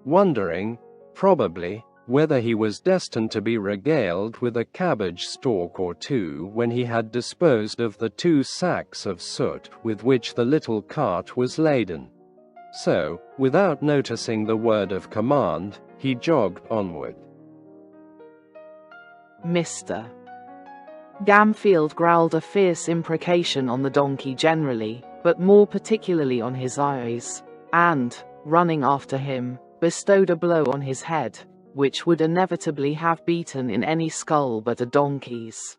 wondering, probably, whether he was destined to be regaled with a cabbage stalk or two when he had disposed of the 2 sacks of soot with which the little cart was laden. So, without noticing the word of command, he jogged onward. Mr. Gamfield growled a fierce imprecation on the donkey generally, but more particularly on his eyes, and, running after him, bestowed a blow on his head, which would inevitably have beaten in any skull but a donkey's.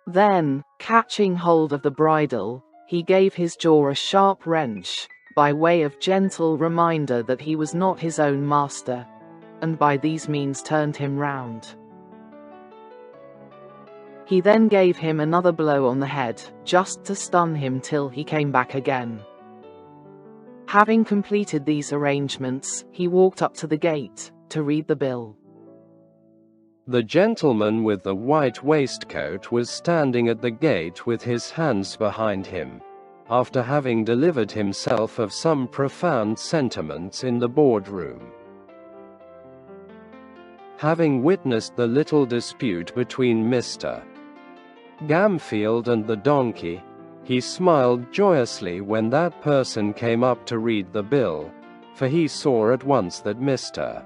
Then, catching hold of the bridle, he gave his jaw a sharp wrench, by way of gentle reminder that he was not his own master, and by these means turned him round. He then gave him another blow on the head, just to stun him till he came back again. Having completed these arrangements, he walked up to the gate, to read the bill. The gentleman with the white waistcoat was standing at the gate with his hands behind him, after having delivered himself of some profound sentiments in the boardroom. having witnessed the little dispute between Mr. Gamfield and the donkey, he smiled joyously when that person came up to read the bill, for he saw at once that Mr.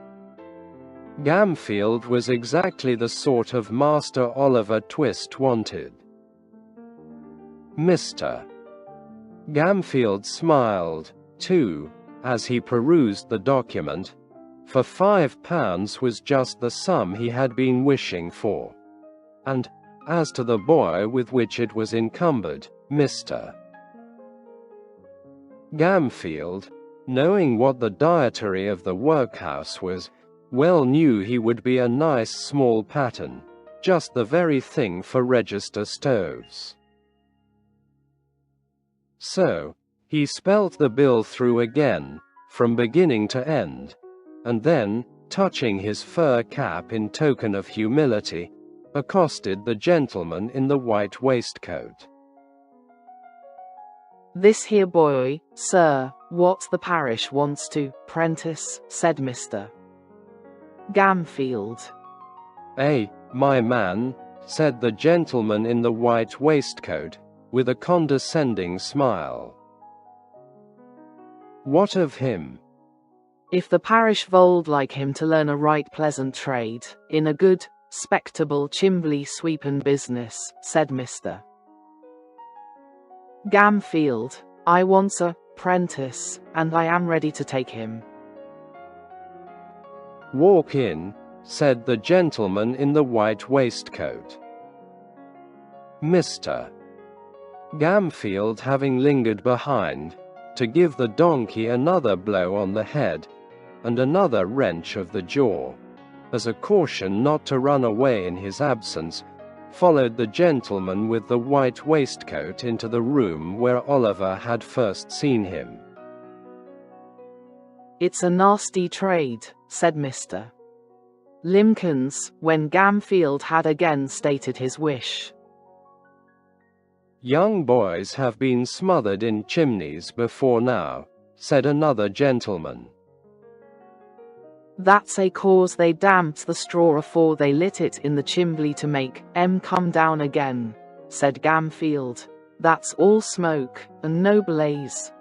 Gamfield was exactly the sort of master Oliver Twist wanted. Mr. Gamfield smiled, too, as he perused the document, for £5 was just the sum he had been wishing for. And, as to the boy with which it was encumbered, Mr. Gamfield, knowing what the dietary of the workhouse was, well knew he would be a nice small pattern, just the very thing for register stoves. So, he spelt the bill through again, from beginning to end, and then, touching his fur cap in token of humility, accosted the gentleman in the white waistcoat. "This here boy, sir, what the parish wants to 'prentice," said Mr. Gamfield. My man," said the gentleman in the white waistcoat, with a condescending smile. "What of him?" "If the parish vold like him to learn a right pleasant trade, in a good, spectable chimbley sweepin' business," said Mr. Gamfield, "I wants a 'prentice, and I am ready to take him." "Walk in," said the gentleman in the white waistcoat. Mr. Gamfield, having lingered behind, to give the donkey another blow on the head, and another wrench of the jaw, as a caution not to run away in his absence, followed the gentleman with the white waistcoat into the room where Oliver had first seen him. "It's a nasty trade," said Mr. Limkins, when Gamfield had again stated his wish. "Young boys have been smothered in chimneys before now," said another gentleman. "That's a cause they damped the straw afore they lit it in the chimbley to make 'em come down again," said Gamfield. "That's all smoke, and no blaze.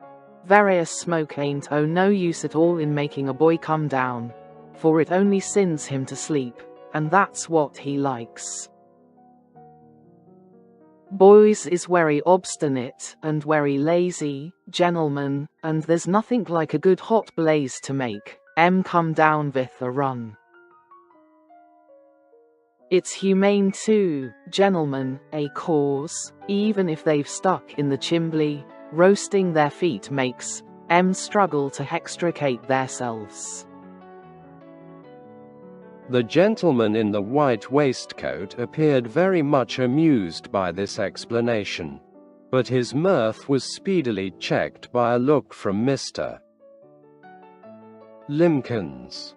Various smoke ain't no use at all in making a boy come down, for it only sends him to sleep, and that's what he likes. Boys is very obstinate and very lazy, gentlemen, and there's nothing like a good hot blaze to make 'em come down with a run. It's humane too, gentlemen, a cause, even if they've stuck in the chimbley, roasting their feet makes 'em struggle to extricate theirselves." The gentleman in the white waistcoat appeared very much amused by this explanation, but his mirth was speedily checked by a look from Mr. Limkins.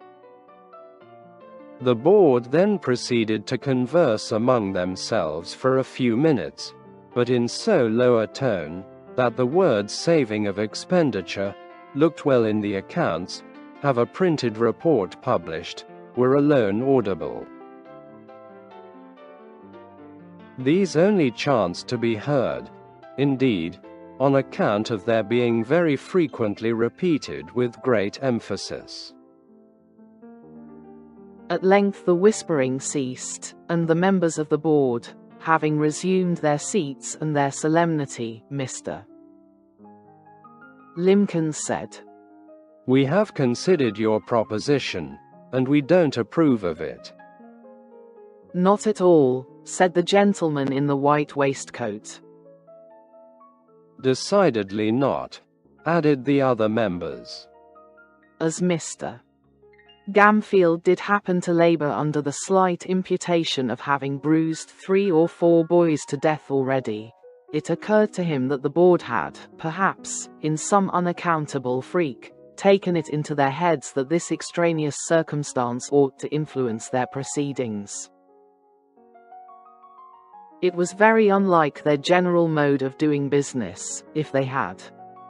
The board then proceeded to converse among themselves for a few minutes, but in so low a tone, that the words "saving of expenditure," "looked well in the accounts," "have a printed report published," were alone audible. These only chanced to be heard, indeed, on account of their being very frequently repeated with great emphasis. At length the whispering ceased, and the members of the board, having resumed their seats and their solemnity, Mr. Limkins said, "We have considered your proposition, and we don't approve of it." "Not at all," said the gentleman in the white waistcoat. "Decidedly not," added the other members. As Mr. Gamfield did happen to labor under the slight imputation of having bruised 3 or 4 boys to death already, it occurred to him that the board had, perhaps, in some unaccountable freak, taken it into their heads that this extraneous circumstance ought to influence their proceedings. It was very unlike their general mode of doing business, if they had.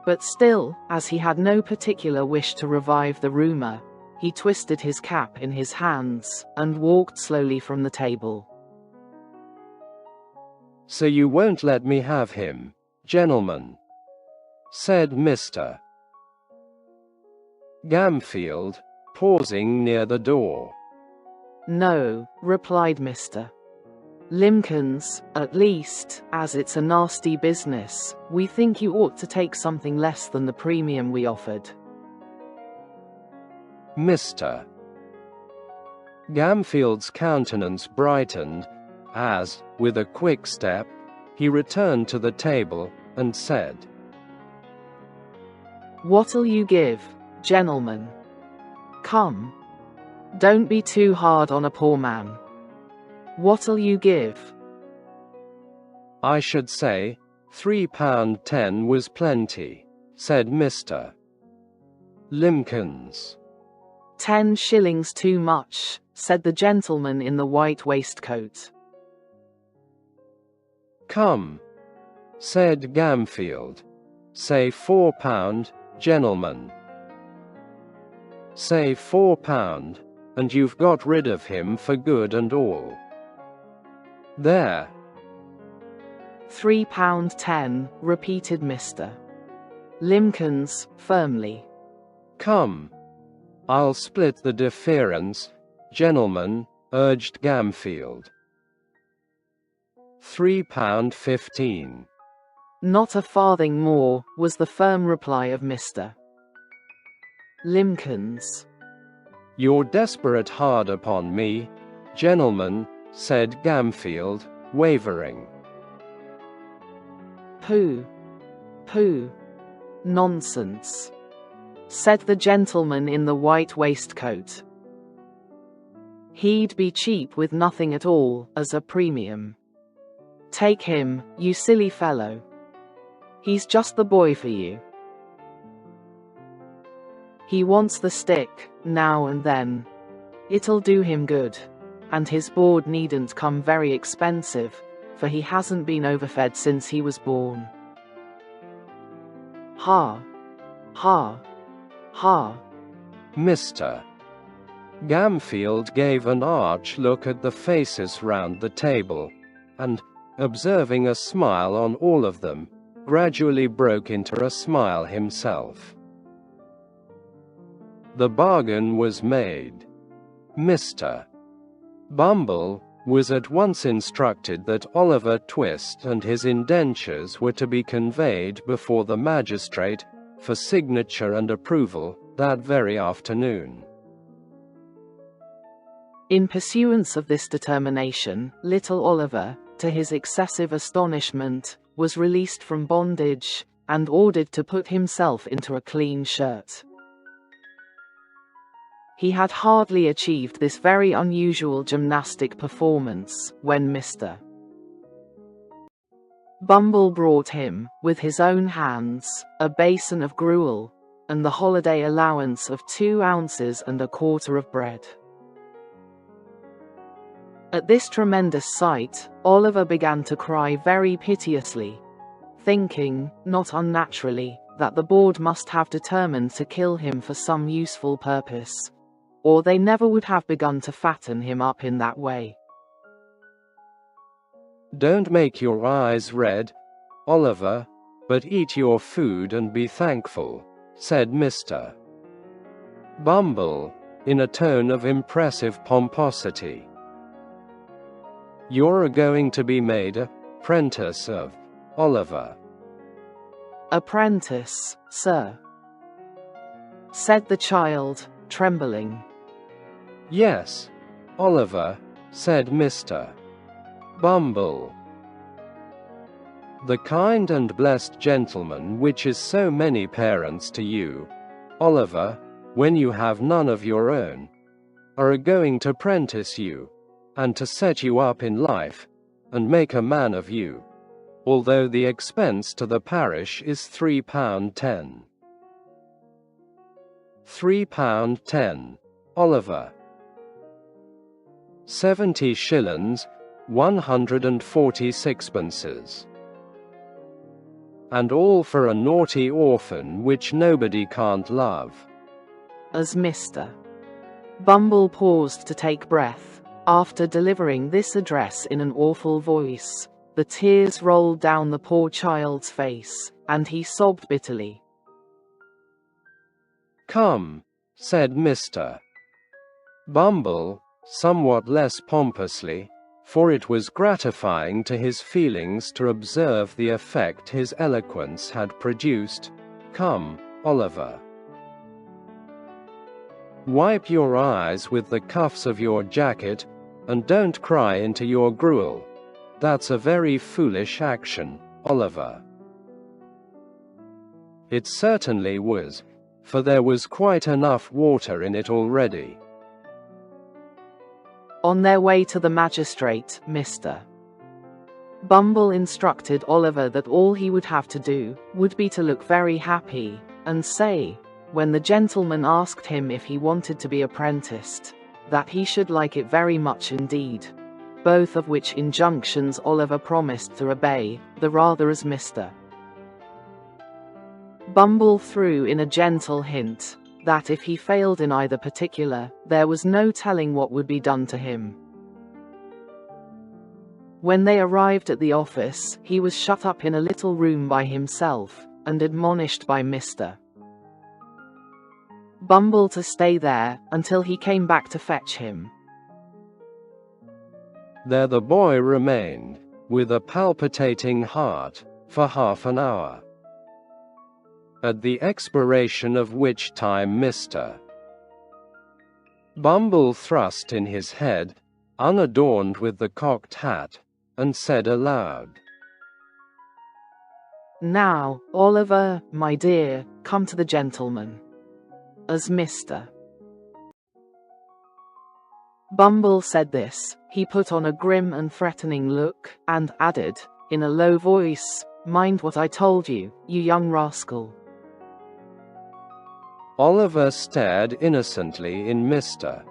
But still, as he had no particular wish to revive the rumor, He twisted his cap in his hands and walked slowly from the table. "So you won't let me have him, gentlemen?" said Mr. Gamfield, pausing near the door. "No," replied Mr. Limkins, "at least, as it's a nasty business, we think you ought to take something less than the premium we offered." Mr. Gamfield's countenance brightened as, with a quick step, he returned to the table and said, "What'll you give, gentlemen? Come. Don't be too hard on a poor man. What'll you give?" "I should say £3.10 was plenty," said Mr. Limkins. "10 shillings too much," said the gentleman in the white waistcoat. "Come," said Gamfield. "Say £4, gentlemen. Say £4, and you've got rid of him for good and all. There." £3.10, repeated Mr. Limkins, firmly. "Come. I'll split the difference, gentlemen," urged Gamfield. £3.15. "Not a farthing more," was the firm reply of Mr. Limkins. "You're desperate hard upon me, gentlemen," said Gamfield, wavering. "Pooh! Pooh! Nonsense!" said the gentleman in the white waistcoat. "He'd be cheap with nothing at all as a premium. Take him, you silly fellow. He's just the boy for you. He wants the stick, now and then. It'll do him good. And his board needn't come very expensive, for he hasn't been overfed since he was born. Ha! Ha! Ha!" Mr. Gamfield gave an arch look at the faces round the table, and, observing a smile on all of them, gradually broke into a smile himself. The bargain was made. Mr. Bumble was at once instructed that Oliver Twist and his indentures were to be conveyed before the magistrate for signature and approval that very afternoon. In pursuance of this determination, little Oliver, to his excessive astonishment, was released from bondage, and ordered to put himself into a clean shirt. He had hardly achieved this very unusual gymnastic performance, when Mr. Bumble brought him, with his own hands, a basin of gruel, and the holiday allowance of 2 ounces and a quarter of bread. At this tremendous sight, Oliver began to cry very piteously, thinking, not unnaturally, that the board must have determined to kill him for some useful purpose, or they never would have begun to fatten him up in that way. "Don't make your eyes red, Oliver, but eat your food and be thankful," said Mr. Bumble, in a tone of impressive pomposity. "You're going to be made apprentice of, Oliver." "Apprentice, sir?" said the child, trembling. "Yes, Oliver," said Mr. Bumble. "The kind and blessed gentleman which is so many parents to you, Oliver, when you have none of your own, are going to prentice you, and to set you up in life, and make a man of you, although the expense to the parish is £3.10. £3.10, Oliver. 70 shillings, 140 sixpences. And all for a naughty orphan which nobody can't love." As Mr. Bumble paused to take breath. After delivering this address in an awful voice, the tears rolled down the poor child's face, and he sobbed bitterly. "Come," said Mr. Bumble, somewhat less pompously, for it was gratifying to his feelings to observe the effect his eloquence had produced. "Come, Oliver. Wipe your eyes with the cuffs of your jacket, and don't cry into your gruel. That's a very foolish action, Oliver." It certainly was, for there was quite enough water in it already. On their way to the magistrate, Mr. Bumble instructed Oliver that all he would have to do would be to look very happy, and say, when the gentleman asked him if he wanted to be apprenticed, that he should like it very much indeed. Both of which injunctions Oliver promised to obey, the rather as Mr. Bumble threw in a gentle hint that if he failed in either particular, there was no telling what would be done to him. When they arrived at the office, he was shut up in a little room by himself, and admonished by Mr. Bumble to stay there until he came back to fetch him. There the boy remained, with a palpitating heart, for half an hour. At the expiration of which time Mr. Bumble thrust in his head, unadorned with the cocked hat, and said aloud, "Now, Oliver, my dear, come to the gentleman." As Mr. Bumble said this, he put on a grim and threatening look, and added, in a low voice, "Mind what I told you, you young rascal." Oliver stared innocently in Mr.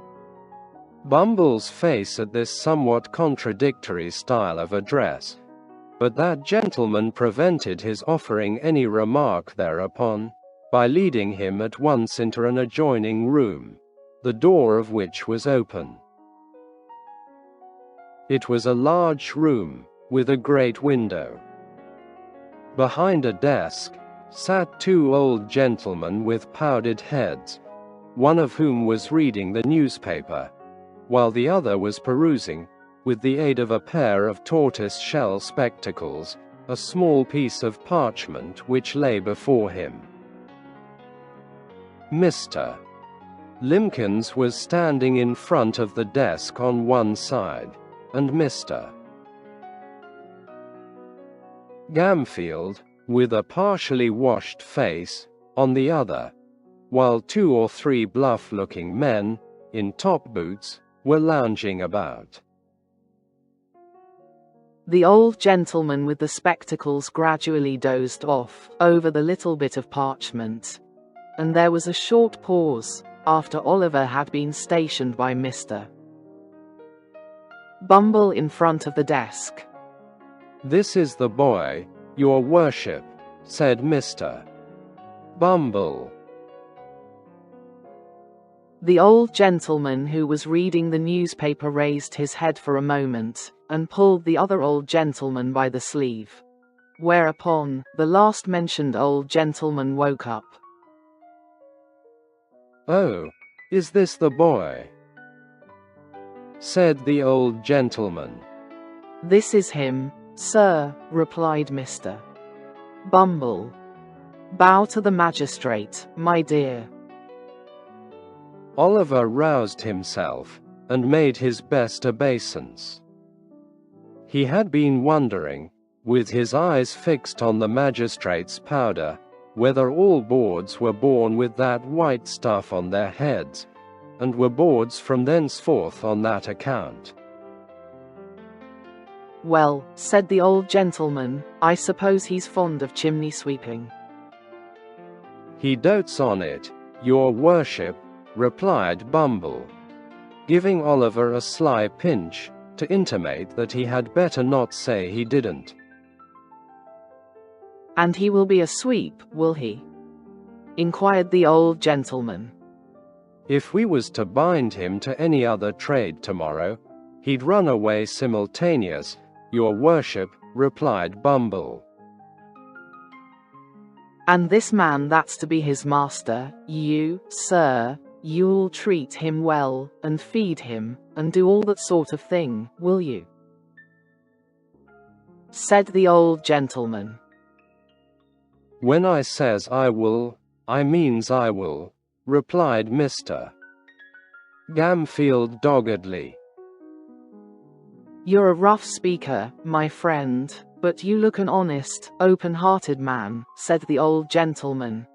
Bumble's face at this somewhat contradictory style of address, but that gentleman prevented his offering any remark thereupon, by leading him at once into an adjoining room, the door of which was open. It was a large room, with a great window. Behind a desk sat two old gentlemen with powdered heads, one of whom was reading the newspaper, while the other was perusing, with the aid of a pair of tortoise-shell spectacles, a small piece of parchment which lay before him. Mr. Limbkins was standing in front of the desk on one side, and Mr. Gamfield, with a partially washed face, on the other, while 2 or 3 bluff-looking men, in top boots, were lounging about. The old gentleman with the spectacles gradually dozed off over the little bit of parchment, and there was a short pause after Oliver had been stationed by Mr. Bumble in front of the desk. "This is the boy, your worship," said Mr. Bumble. The old gentleman who was reading the newspaper raised his head for a moment, and pulled the other old gentleman by the sleeve. Whereupon, the last mentioned old gentleman woke up. "Oh, is this the boy?" said the old gentleman. "This is him, sir," replied Mr. Bumble. "Bow to the magistrate, my dear." Oliver roused himself, and made his best obeisance. He had been wondering, with his eyes fixed on the magistrate's powder, whether all boards were born with that white stuff on their heads, and were boards from thenceforth on that account. "Well," said the old gentleman, "I suppose he's fond of chimney sweeping." "He dotes on it, your worship," replied Bumble, giving Oliver a sly pinch, to intimate that he had better not say he didn't. "And he will be a sweep, will he?" inquired the old gentleman. If we was to bind him to any other trade tomorrow, he'd run away simultaneous, your worship, replied Bumble. And this man that's to be his master, you, sir, you'll treat him well, and feed him, and do all that sort of thing, will you? Said the old gentleman. When I says I will, I means I will, replied Mr. Gamfield doggedly. You're a rough speaker, my friend, but you look an honest, open-hearted man, said the old gentleman,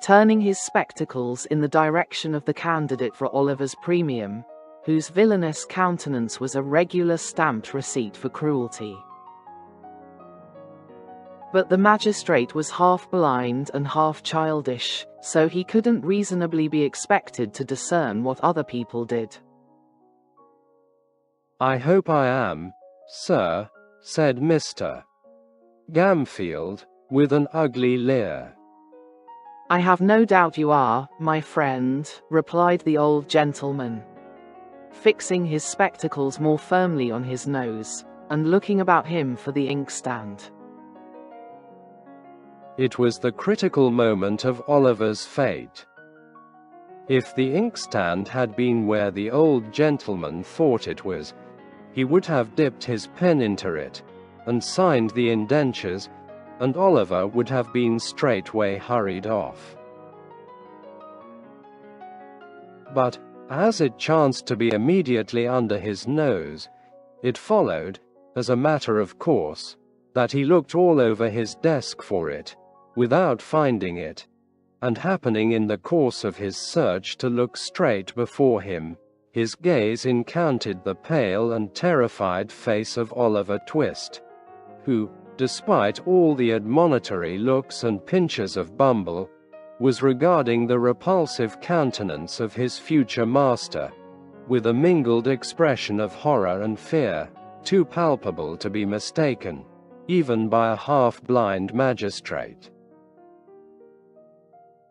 turning his spectacles in the direction of the candidate for Oliver's premium, whose villainous countenance was a regular stamped receipt for cruelty. But the magistrate was half blind and half childish, so he couldn't reasonably be expected to discern what other people did. I hope I am, sir, said Mr. Gamfield, with an ugly leer. I have no doubt you are, my friend, replied the old gentleman, fixing his spectacles more firmly on his nose, and looking about him for the inkstand. It was the critical moment of Oliver's fate. If the inkstand had been where the old gentleman thought it was, he would have dipped his pen into it, and signed the indentures, and Oliver would have been straightway hurried off. But, as it chanced to be immediately under his nose, it followed, as a matter of course, that he looked all over his desk for it, without finding it, and happening in the course of his search to look straight before him, his gaze encountered the pale and terrified face of Oliver Twist, who, despite all the admonitory looks and pinches of Bumble, was regarding the repulsive countenance of his future master, with a mingled expression of horror and fear, too palpable to be mistaken, even by a half-blind magistrate.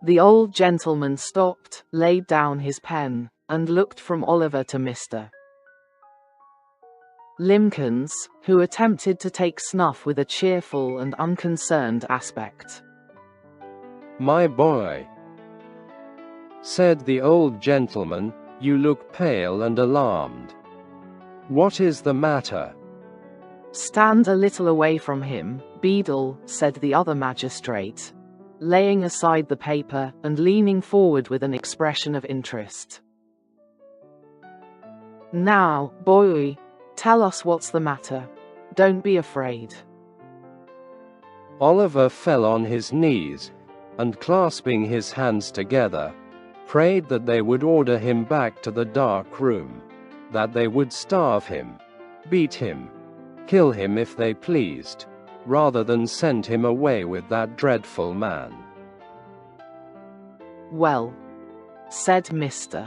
The old gentleman stopped, laid down his pen, and looked from Oliver to Mr. Limbkins, who attempted to take snuff with a cheerful and unconcerned aspect. My boy, said the old gentleman, you look pale and alarmed. What is the matter? Stand a little away from him, Beadle, said the other magistrate, laying aside the paper and leaning forward with an expression of interest. Now, boy, tell us what's the matter. Don't be afraid. Oliver fell on his knees, and clasping his hands together, prayed that they would order him back to the dark room, that they would starve him, beat him, kill him if they pleased, rather than send him away with that dreadful man. Well, said Mr.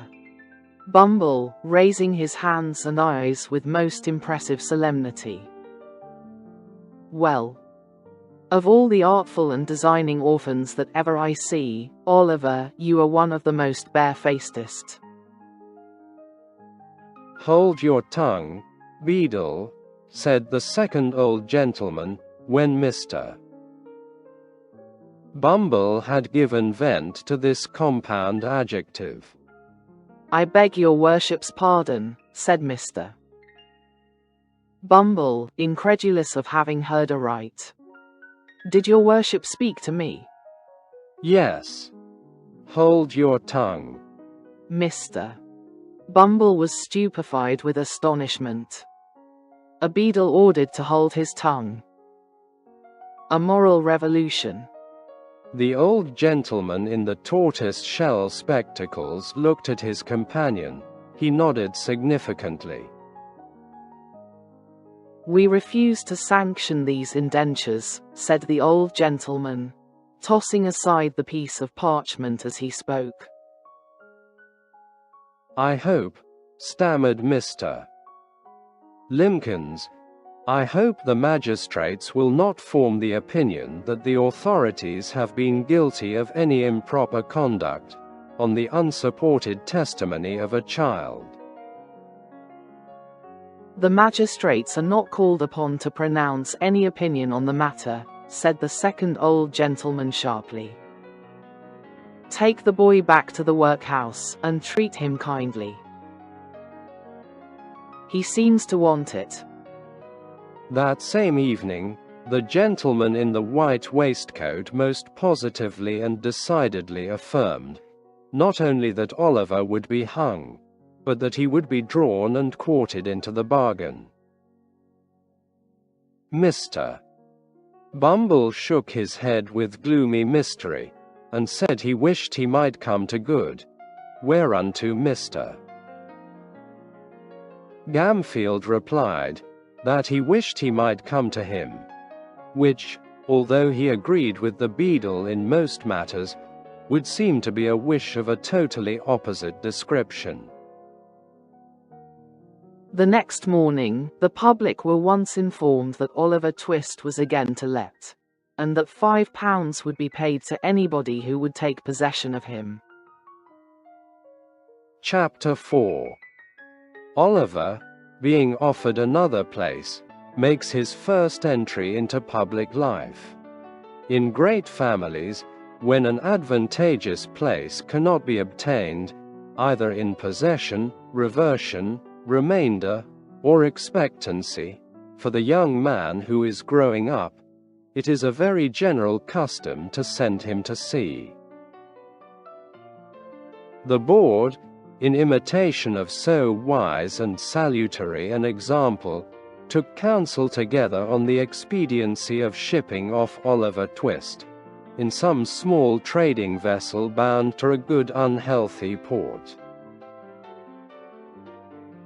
Bumble, raising his hands and eyes with most impressive solemnity. Well, of all the artful and designing orphans that ever I see, Oliver, you are one of the most barefacedest. Hold your tongue, Beadle, said the second old gentleman, when Mr. Bumble had given vent to this compound adjective. I beg your worship's pardon, said Mr. Bumble, incredulous of having heard aright. Did your worship speak to me? Yes. Hold your tongue. Mr. Bumble was stupefied with astonishment. A Beadle ordered to hold his tongue. A moral revolution. The old gentleman in the tortoise-shell spectacles looked at his companion. He nodded significantly. We refuse to sanction these indentures, said the old gentleman, tossing aside the piece of parchment as he spoke. I hope, stammered Mr. Limbkins, I hope the magistrates will not form the opinion that the authorities have been guilty of any improper conduct, on the unsupported testimony of a child. The magistrates are not called upon to pronounce any opinion on the matter, said the second old gentleman sharply. Take the boy back to the workhouse and treat him kindly. He seems to want it. That same evening, the gentleman in the white waistcoat most positively and decidedly affirmed, not only that Oliver would be hung, but that he would be drawn and quartered into the bargain. Mr. Bumble shook his head with gloomy mystery, and said he wished he might come to good, whereunto Mr. Gamfield replied, that he wished he might come to him, which, although he agreed with the beadle in most matters, would seem to be a wish of a totally opposite description. The next morning, the public were once informed that Oliver Twist was again to let, and that £5 would be paid to anybody who would take possession of him. Chapter 4. Oliver, being offered another place, makes his first entry into public life. In great families, when an advantageous place cannot be obtained, either in possession, reversion, remainder, or expectancy, for the young man who is growing up, it is a very general custom to send him to sea. The board, in imitation of so wise and salutary an example, took counsel together on the expediency of shipping off Oliver Twist, in some small trading vessel bound to a good unhealthy port.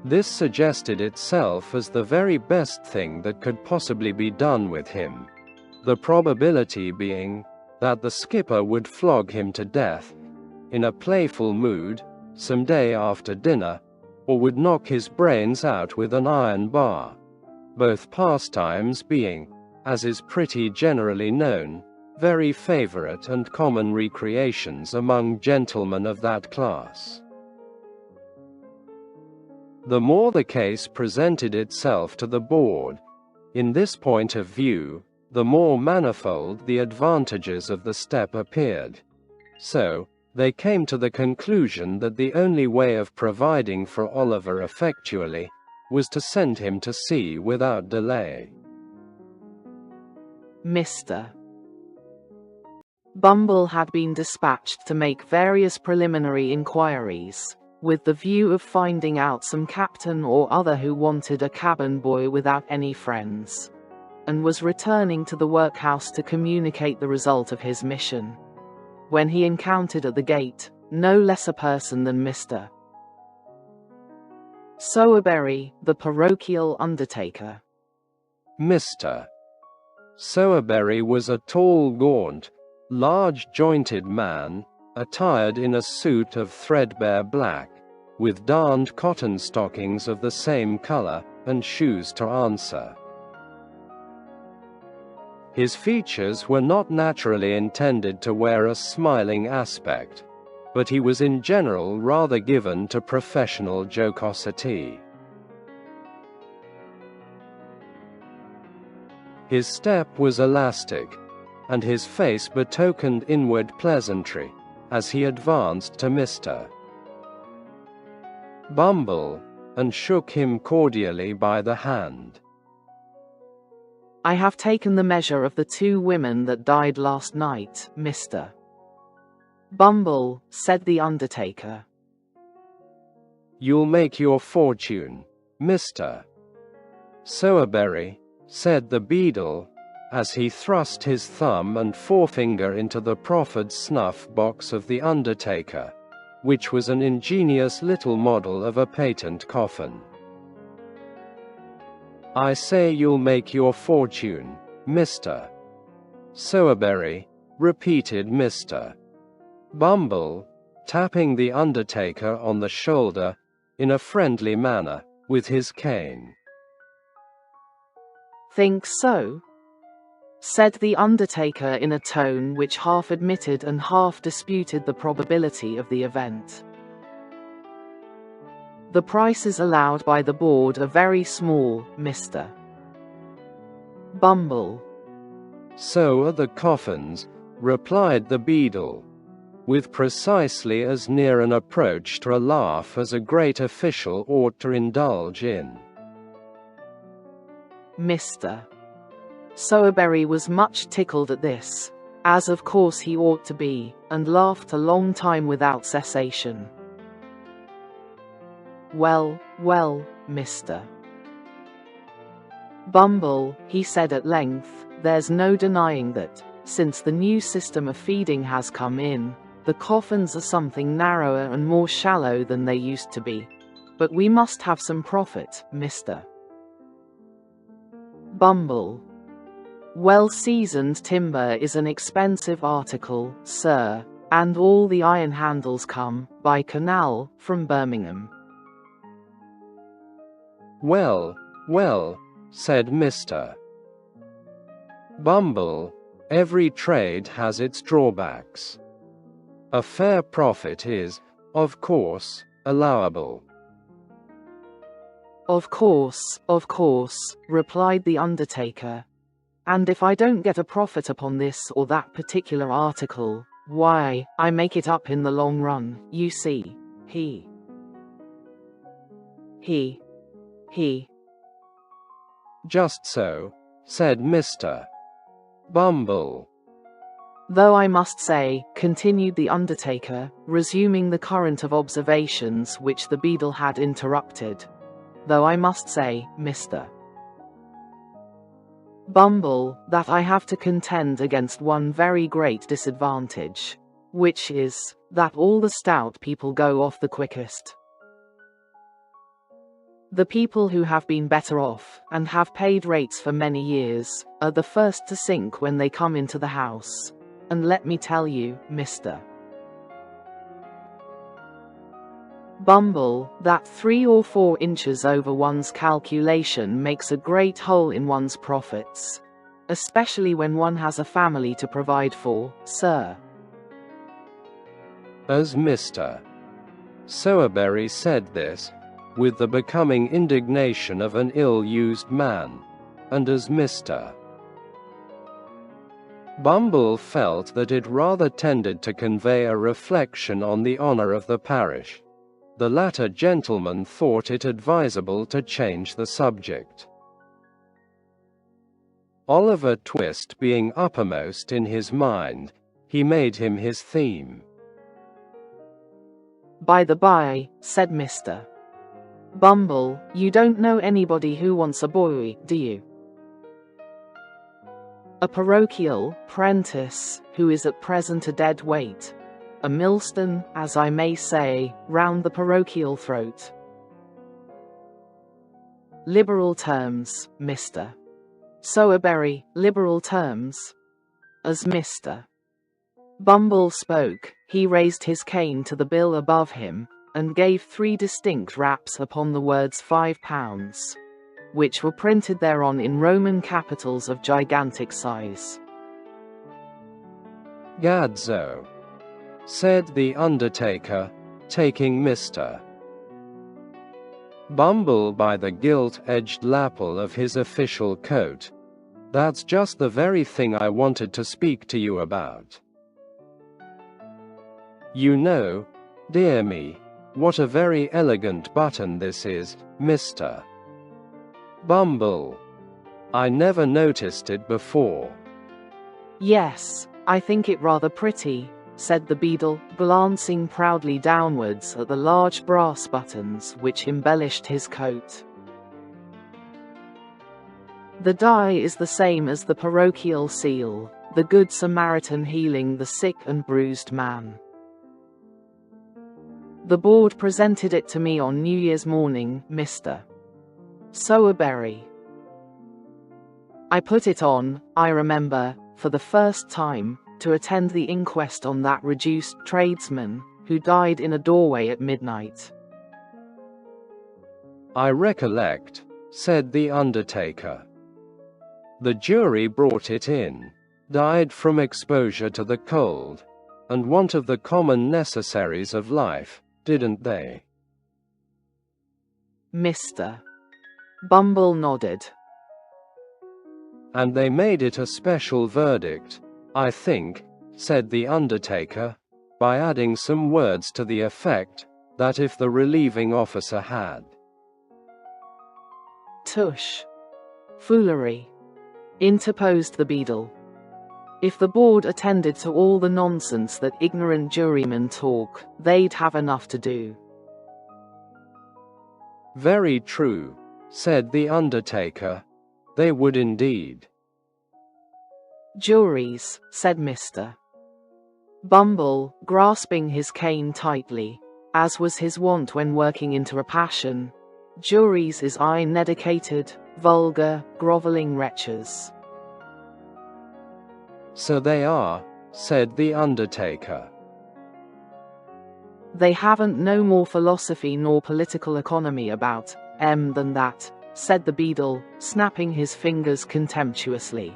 This suggested itself as the very best thing that could possibly be done with him, the probability being that the skipper would flog him to death, in a playful mood, some day after dinner, or would knock his brains out with an iron bar, both pastimes being, as is pretty generally known, very favorite and common recreations among gentlemen of that class. The more the case presented itself to the board, in this point of view, the more manifold the advantages of the step appeared. So, they came to the conclusion that the only way of providing for Oliver effectually was to send him to sea without delay. Mr. Bumble had been dispatched to make various preliminary inquiries, with the view of finding out some captain or other who wanted a cabin boy without any friends, and was returning to the workhouse to communicate the result of his mission, when he encountered at the gate no less a person than Mr. Sowerberry, the parochial undertaker. Mr. Sowerberry was a tall, gaunt, large-jointed man, attired in a suit of threadbare black, with darned cotton stockings of the same color, and shoes to answer. His features were not naturally intended to wear a smiling aspect, but he was in general rather given to professional jocosity. His step was elastic, and his face betokened inward pleasantry, as he advanced to Mr. Bumble, and shook him cordially by the hand. I have taken the measure of the 2 women that died last night, Mr. Bumble, said the undertaker. You'll make your fortune, Mr. Sowerberry, said the beadle, as he thrust his thumb and forefinger into the proffered snuff-box of the undertaker, which was an ingenious little model of a patent coffin. I say you'll make your fortune, Mr. Sowerberry, repeated Mr. Bumble, tapping the undertaker on the shoulder, in a friendly manner, with his cane. Think so? said the undertaker in a tone which half admitted and half disputed the probability of the event. The prices allowed by the board are very small, Mr. Bumble. So are the coffins, replied the beadle, with precisely as near an approach to a laugh as a great official ought to indulge in. Mr. Sowerberry was much tickled at this, as of course he ought to be, and laughed a long time without cessation. Well, well, Mr. Bumble, he said at length, there's no denying that, since the new system of feeding has come in, the coffins are something narrower and more shallow than they used to be. But we must have some profit, Mr. Bumble. Well-seasoned timber is an expensive article, sir, and all the iron handles come, by canal, from Birmingham. Well, well, said Mr. Bumble, every trade has its drawbacks. A fair profit is, of course, allowable. Of course, replied the undertaker. And if I don't get a profit upon this or that particular article, why, I make it up in the long run, you see. He. Just so, said Mr. Bumble. Though I must say, continued the undertaker, resuming the current of observations which the beadle had interrupted, though I must say, Mr. Bumble, that I have to contend against one very great disadvantage, which is, that all the stout people go off the quickest. The people who have been better off, and have paid rates for many years, are the first to sink when they come into the house. And let me tell you, Mr. Bumble, that 3 or 4 inches over one's calculation makes a great hole in one's profits. Especially when one has a family to provide for, sir. As Mr. Sowerberry said this, with the becoming indignation of an ill-used man, and as Mr. Bumble felt that it rather tended to convey a reflection on the honour of the parish, the latter gentleman thought it advisable to change the subject. Oliver Twist being uppermost in his mind, he made him his theme. By the by, said Mr. Bumble, you don't know anybody who wants a boy, do you? A parochial prentice, who is at present a dead weight. A millstone, as I may say, round the parochial throat. Liberal terms, Mr. Sowerberry, liberal terms. As Mr. Bumble spoke, he raised his cane to the bill above him, and gave 3 distinct raps upon the words £5, which were printed thereon in Roman capitals of gigantic size. Gadzo, said the undertaker, taking Mr. Bumble by the gilt-edged lapel of his official coat. That's just the very thing I wanted to speak to you about. You know, dear me, what a very elegant button this is, Mr. Bumble. I never noticed it before. Yes, I think it rather pretty, said the beadle, glancing proudly downwards at the large brass buttons which embellished his coat. The die is the same as the parochial seal, the Good Samaritan healing the sick and bruised man. The board presented it to me on New Year's morning, Mr. Sowerberry. I put it on, I remember, for the first time, to attend the inquest on that reduced tradesman, who died in a doorway at midnight. I recollect, said the undertaker. The jury brought it in, died from exposure to the cold, and want of the common necessaries of life, didn't they? Mr. Bumble nodded. And they made it a special verdict, I think, said the undertaker, by adding some words to the effect that if the relieving officer had Tush. Foolery, interposed the beadle. If the board attended to all the nonsense that ignorant jurymen talk, they'd have enough to do. Very true, said the undertaker. They would indeed. Juries, said Mr. Bumble, grasping his cane tightly, as was his wont when working into a passion. Juries is uneducated, vulgar, grovelling wretches. So they are, said the undertaker. They haven't no more philosophy nor political economy about than that, said the beadle, snapping his fingers contemptuously.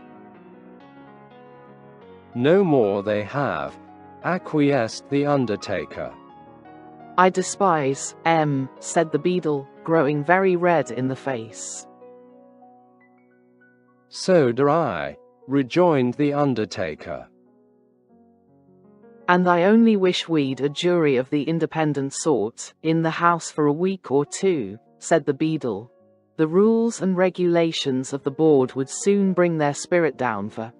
No more they have, acquiesced the undertaker. I despise said the beadle, growing very red in the face. So do I, rejoined the undertaker. And I only wish we'd a jury of the independent sort in the house for a week or two, said the beadle. The rules and regulations of the board would soon bring their spirit down for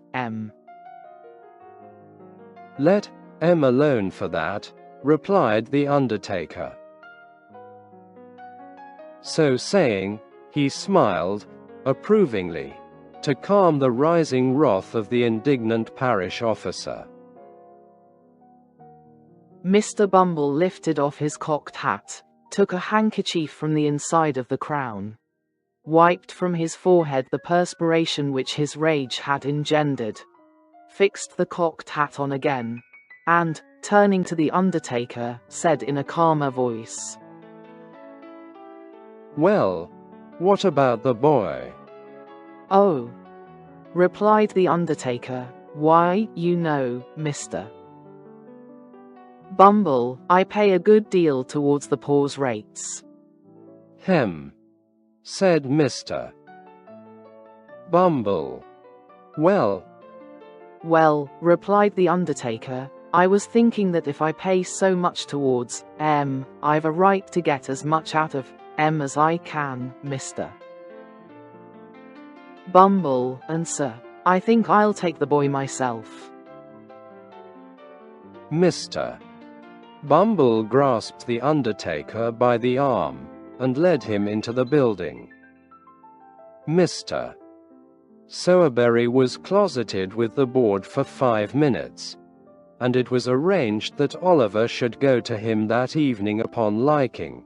Let M alone for that, replied the undertaker. So saying, he smiled, approvingly, to calm the rising wrath of the indignant parish officer. Mr. Bumble lifted off his cocked hat, took a handkerchief from the inside of the crown, wiped from his forehead the perspiration which his rage had engendered, fixed the cocked hat on again, and, turning to the undertaker, said in a calmer voice, Well, what about the boy? Oh, replied the undertaker, why, you know, Mr. Bumble, I pay a good deal towards the poor's rates. Hem, said Mr. Bumble. Well, replied the undertaker, I was thinking that if I pay so much towards I've a right to get as much out of as I can, Mr. Bumble, and sir, I think I'll take the boy myself. Mr. Bumble grasped the undertaker by the arm and led him into the building. Mr. Sowerberry was closeted with the board for 5 minutes, and it was arranged that Oliver should go to him that evening upon liking,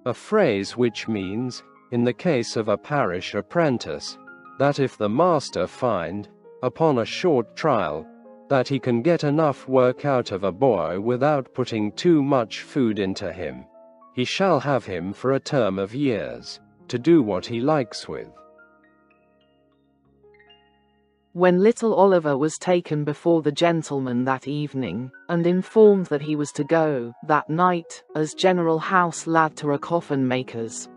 a phrase which means, in the case of a parish apprentice, that if the master find, upon a short trial, that he can get enough work out of a boy without putting too much food into him, he shall have him for a term of years, to do what he likes with. When little Oliver was taken before the gentleman that evening, and informed that he was to go, that night, as general house lad to a coffin maker's,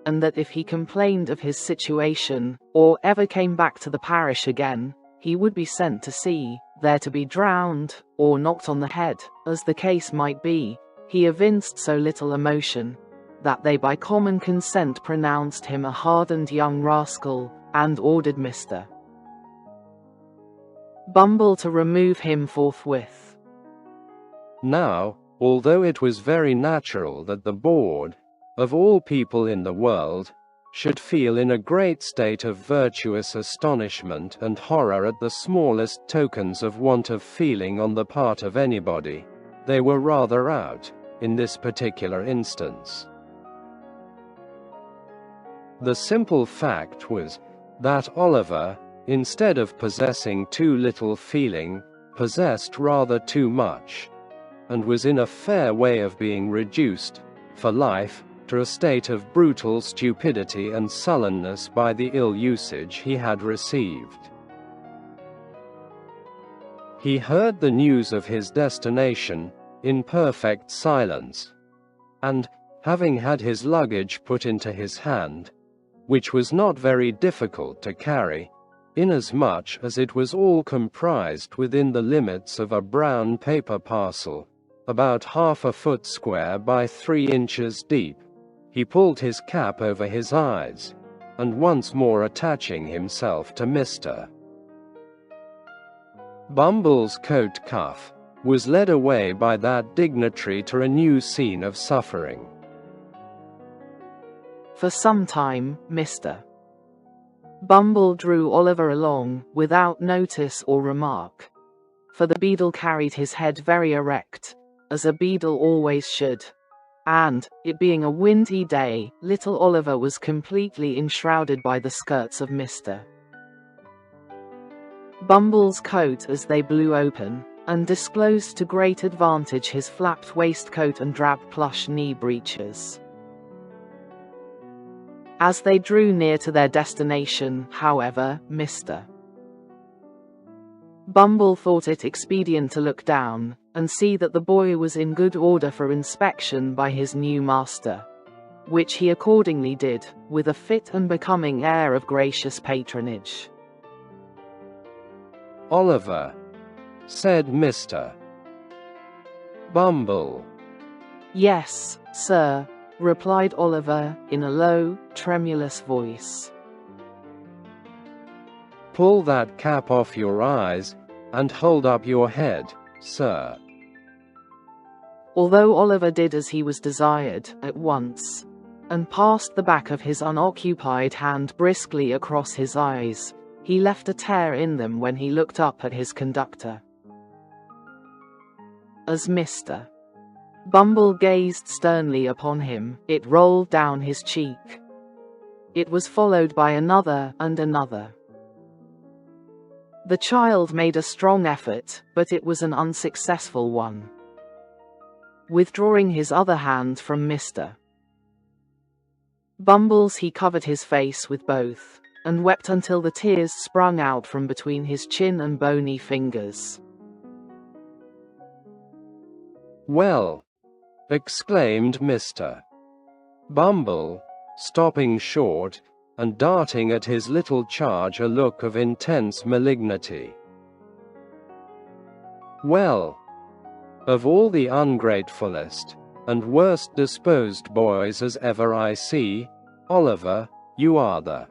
and that if he complained of his situation, or ever came back to the parish again, he would be sent to sea, there to be drowned, or knocked on the head, as the case might be, he evinced so little emotion, that they by common consent pronounced him a hardened young rascal, and ordered Mr. Bumble to remove him forthwith. Now, although it was very natural that the board, of all people in the world, should feel in a great state of virtuous astonishment and horror at the smallest tokens of want of feeling on the part of anybody, they were rather out, in this particular instance. The simple fact was, that Oliver, instead of possessing too little feeling, possessed rather too much, and was in a fair way of being reduced, for life, after a state of brutal stupidity and sullenness by the ill usage he had received. He heard the news of his destination in perfect silence, and, having had his luggage put into his hand, which was not very difficult to carry, inasmuch as it was all comprised within the limits of a brown paper parcel, about half a foot square by 3 inches deep, he pulled his cap over his eyes, and once more attaching himself to Mr. Bumble's coat cuff, was led away by that dignitary to a new scene of suffering. For some time, Mr. Bumble drew Oliver along, without notice or remark. For the beadle carried his head very erect, as a beadle always should, and, it being a windy day, little Oliver was completely enshrouded by the skirts of Mr. Bumble's coat as they blew open, and disclosed to great advantage his flapped waistcoat and drab plush knee breeches. As they drew near to their destination, however, Mr. Bumble thought it expedient to look down, and see that the boy was in good order for inspection by his new master, which he accordingly did, with a fit and becoming air of gracious patronage. "Oliver," said Mr. Bumble. "Yes, sir," replied Oliver, in a low, tremulous voice. "Pull that cap off your eyes, and hold up your head, sir." Although Oliver did as he was desired, at once, and passed the back of his unoccupied hand briskly across his eyes, he left a tear in them when he looked up at his conductor. As Mr. Bumble gazed sternly upon him, it rolled down his cheek. It was followed by another and another. The child made a strong effort, but it was an unsuccessful one. Withdrawing his other hand from Mr. Bumble's, he covered his face with both, and wept until the tears sprung out from between his chin and bony fingers. "Well," exclaimed Mr. Bumble, stopping short, and darting at his little charge a look of intense malignity. "Well, of all the ungratefullest and worst disposed boys as ever I see, Oliver, you are the—"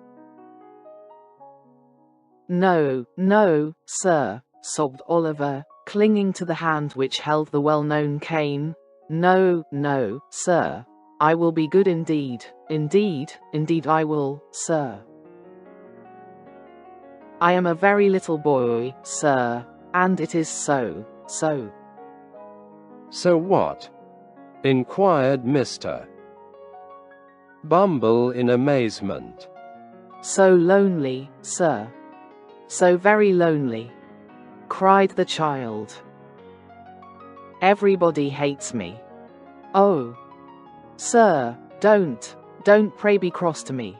"No, no, sir," sobbed Oliver, clinging to the hand which held the well-known cane. "No, no, sir. I will be good indeed, indeed, indeed I will, sir. I am a very little boy, sir, and it is so. "So what?" inquired Mr. Bumble in amazement. So lonely, sir. So very lonely," cried the child. "Everybody hates me. Oh, sir, don't pray be cross to me."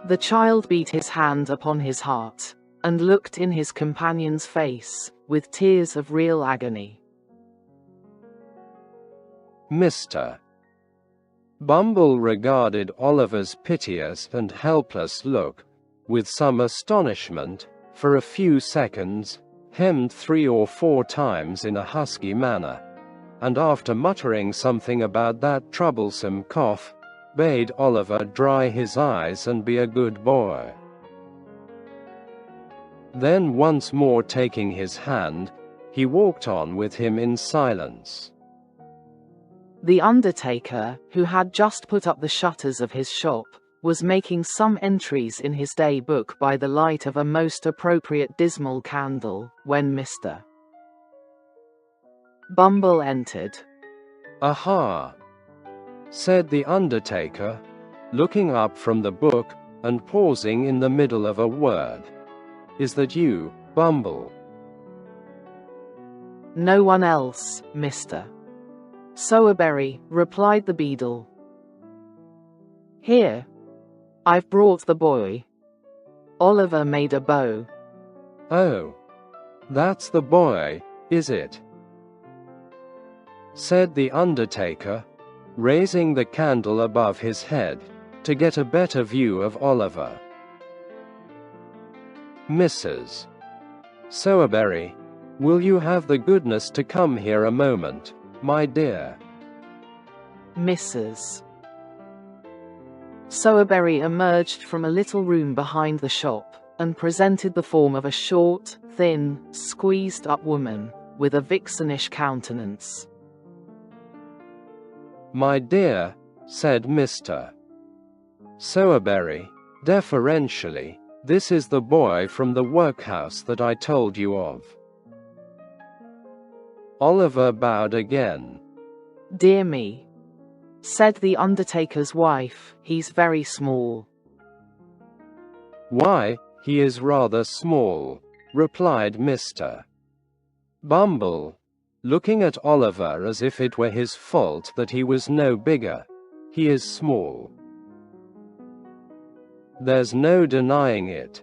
The child beat his hand upon his heart, and looked in his companion's face, with tears of real agony. Mr. Bumble regarded Oliver's piteous and helpless look, with some astonishment, for a few seconds, hemmed 3 or 4 times in a husky manner, and after muttering something about that troublesome cough, bade Oliver dry his eyes and be a good boy. Then once more taking his hand, he walked on with him in silence. The undertaker, who had just put up the shutters of his shop, was making some entries in his day book by the light of a most appropriate dismal candle, when Mr. Bumble entered. "Aha!" said the undertaker, looking up from the book, and pausing in the middle of a word. "Is that you, Bumble?" "No one else, Mr. Sowerberry," replied the beadle. Here. I've brought the boy. Oliver made a bow. Oh, that's the boy, is it? Said the undertaker, raising the candle above his head to get a better view of Oliver. Mrs. Sowerberry, will you have the goodness to come here a moment, my dear? Mrs. Sowerberry emerged from a little room behind the shop and presented the form of a short, thin, squeezed-up woman with a vixenish countenance. My dear, said Mr. Sowerberry, deferentially, this is the boy from the workhouse that I told you of. Oliver bowed again. Dear me, said the undertaker's wife, he's very small. Why, he is rather small, replied Mr. Bumble, looking at Oliver as if it were his fault that he was no bigger. He is small. There's no denying it.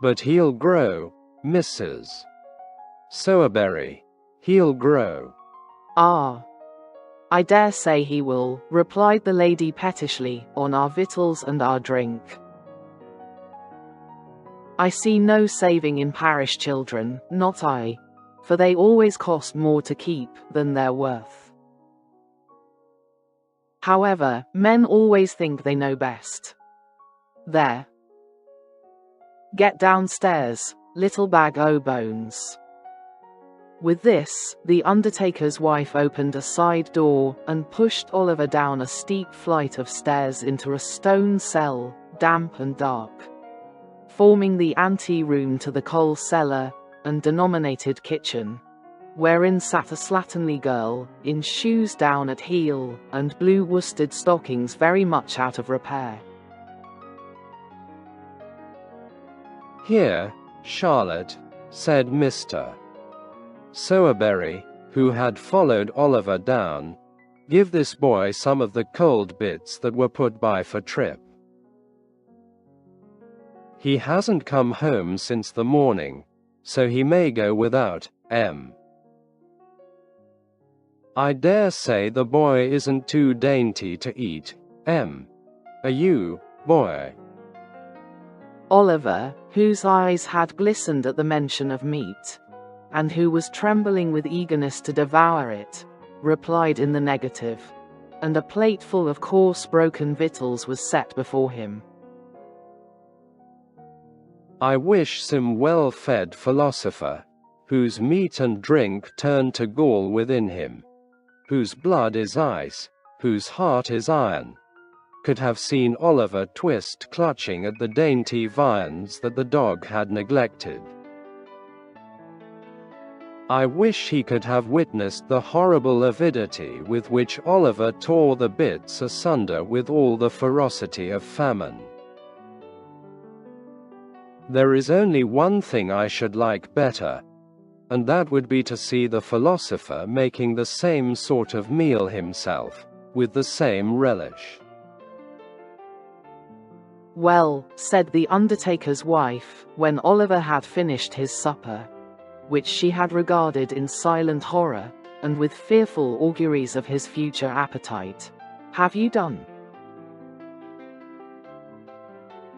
But he'll grow, Mrs. Sowerberry. He'll grow. Ah, I dare say he will, replied the lady pettishly, on our victuals and our drink. I see no saving in parish children, not I, for they always cost more to keep than they're worth. However, men always think they know best. There. Get downstairs, little bag o' bones. With this, the undertaker's wife opened a side door and pushed Oliver down a steep flight of stairs into a stone cell, damp and dark, forming the ante-room to the coal cellar and denominated kitchen, wherein sat a slatternly girl, in shoes down at heel and blue worsted stockings very much out of repair. Here, Charlotte, said Mr. Sowerberry, who had followed Oliver down, give this boy some of the cold bits that were put by for Trip. He hasn't come home since the morning, so he may go without, I dare say the boy isn't too dainty to eat, Are you, boy? Oliver, whose eyes had glistened at the mention of meat, and who was trembling with eagerness to devour it, replied in the negative, and a plate full of coarse broken victuals was set before him. I wish some well-fed philosopher, whose meat and drink turn to gall within him, whose blood is ice, whose heart is iron, could have seen Oliver Twist clutching at the dainty viands that the dog had neglected. I wish he could have witnessed the horrible avidity with which Oliver tore the bits asunder with all the ferocity of famine. There is only one thing I should like better, and that would be to see the philosopher making the same sort of meal himself, with the same relish. Well, said the undertaker's wife, when Oliver had finished his supper, which she had regarded in silent horror, and with fearful auguries of his future appetite, have you done?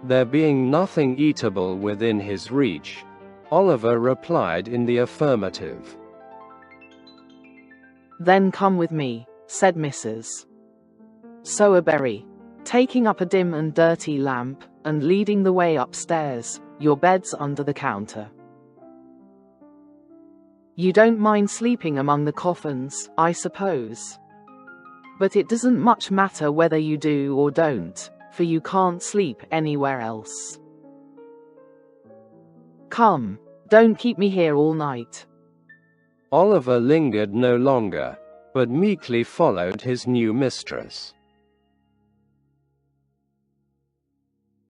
There being nothing eatable within his reach, Oliver replied in the affirmative. Then come with me, said Mrs. Sowerberry, taking up a dim and dirty lamp, and leading the way upstairs. Your bed's under the counter. You don't mind sleeping among the coffins, I suppose. But it doesn't much matter whether you do or don't, for you can't sleep anywhere else. Come, don't keep me here all night. Oliver lingered no longer, but meekly followed his new mistress.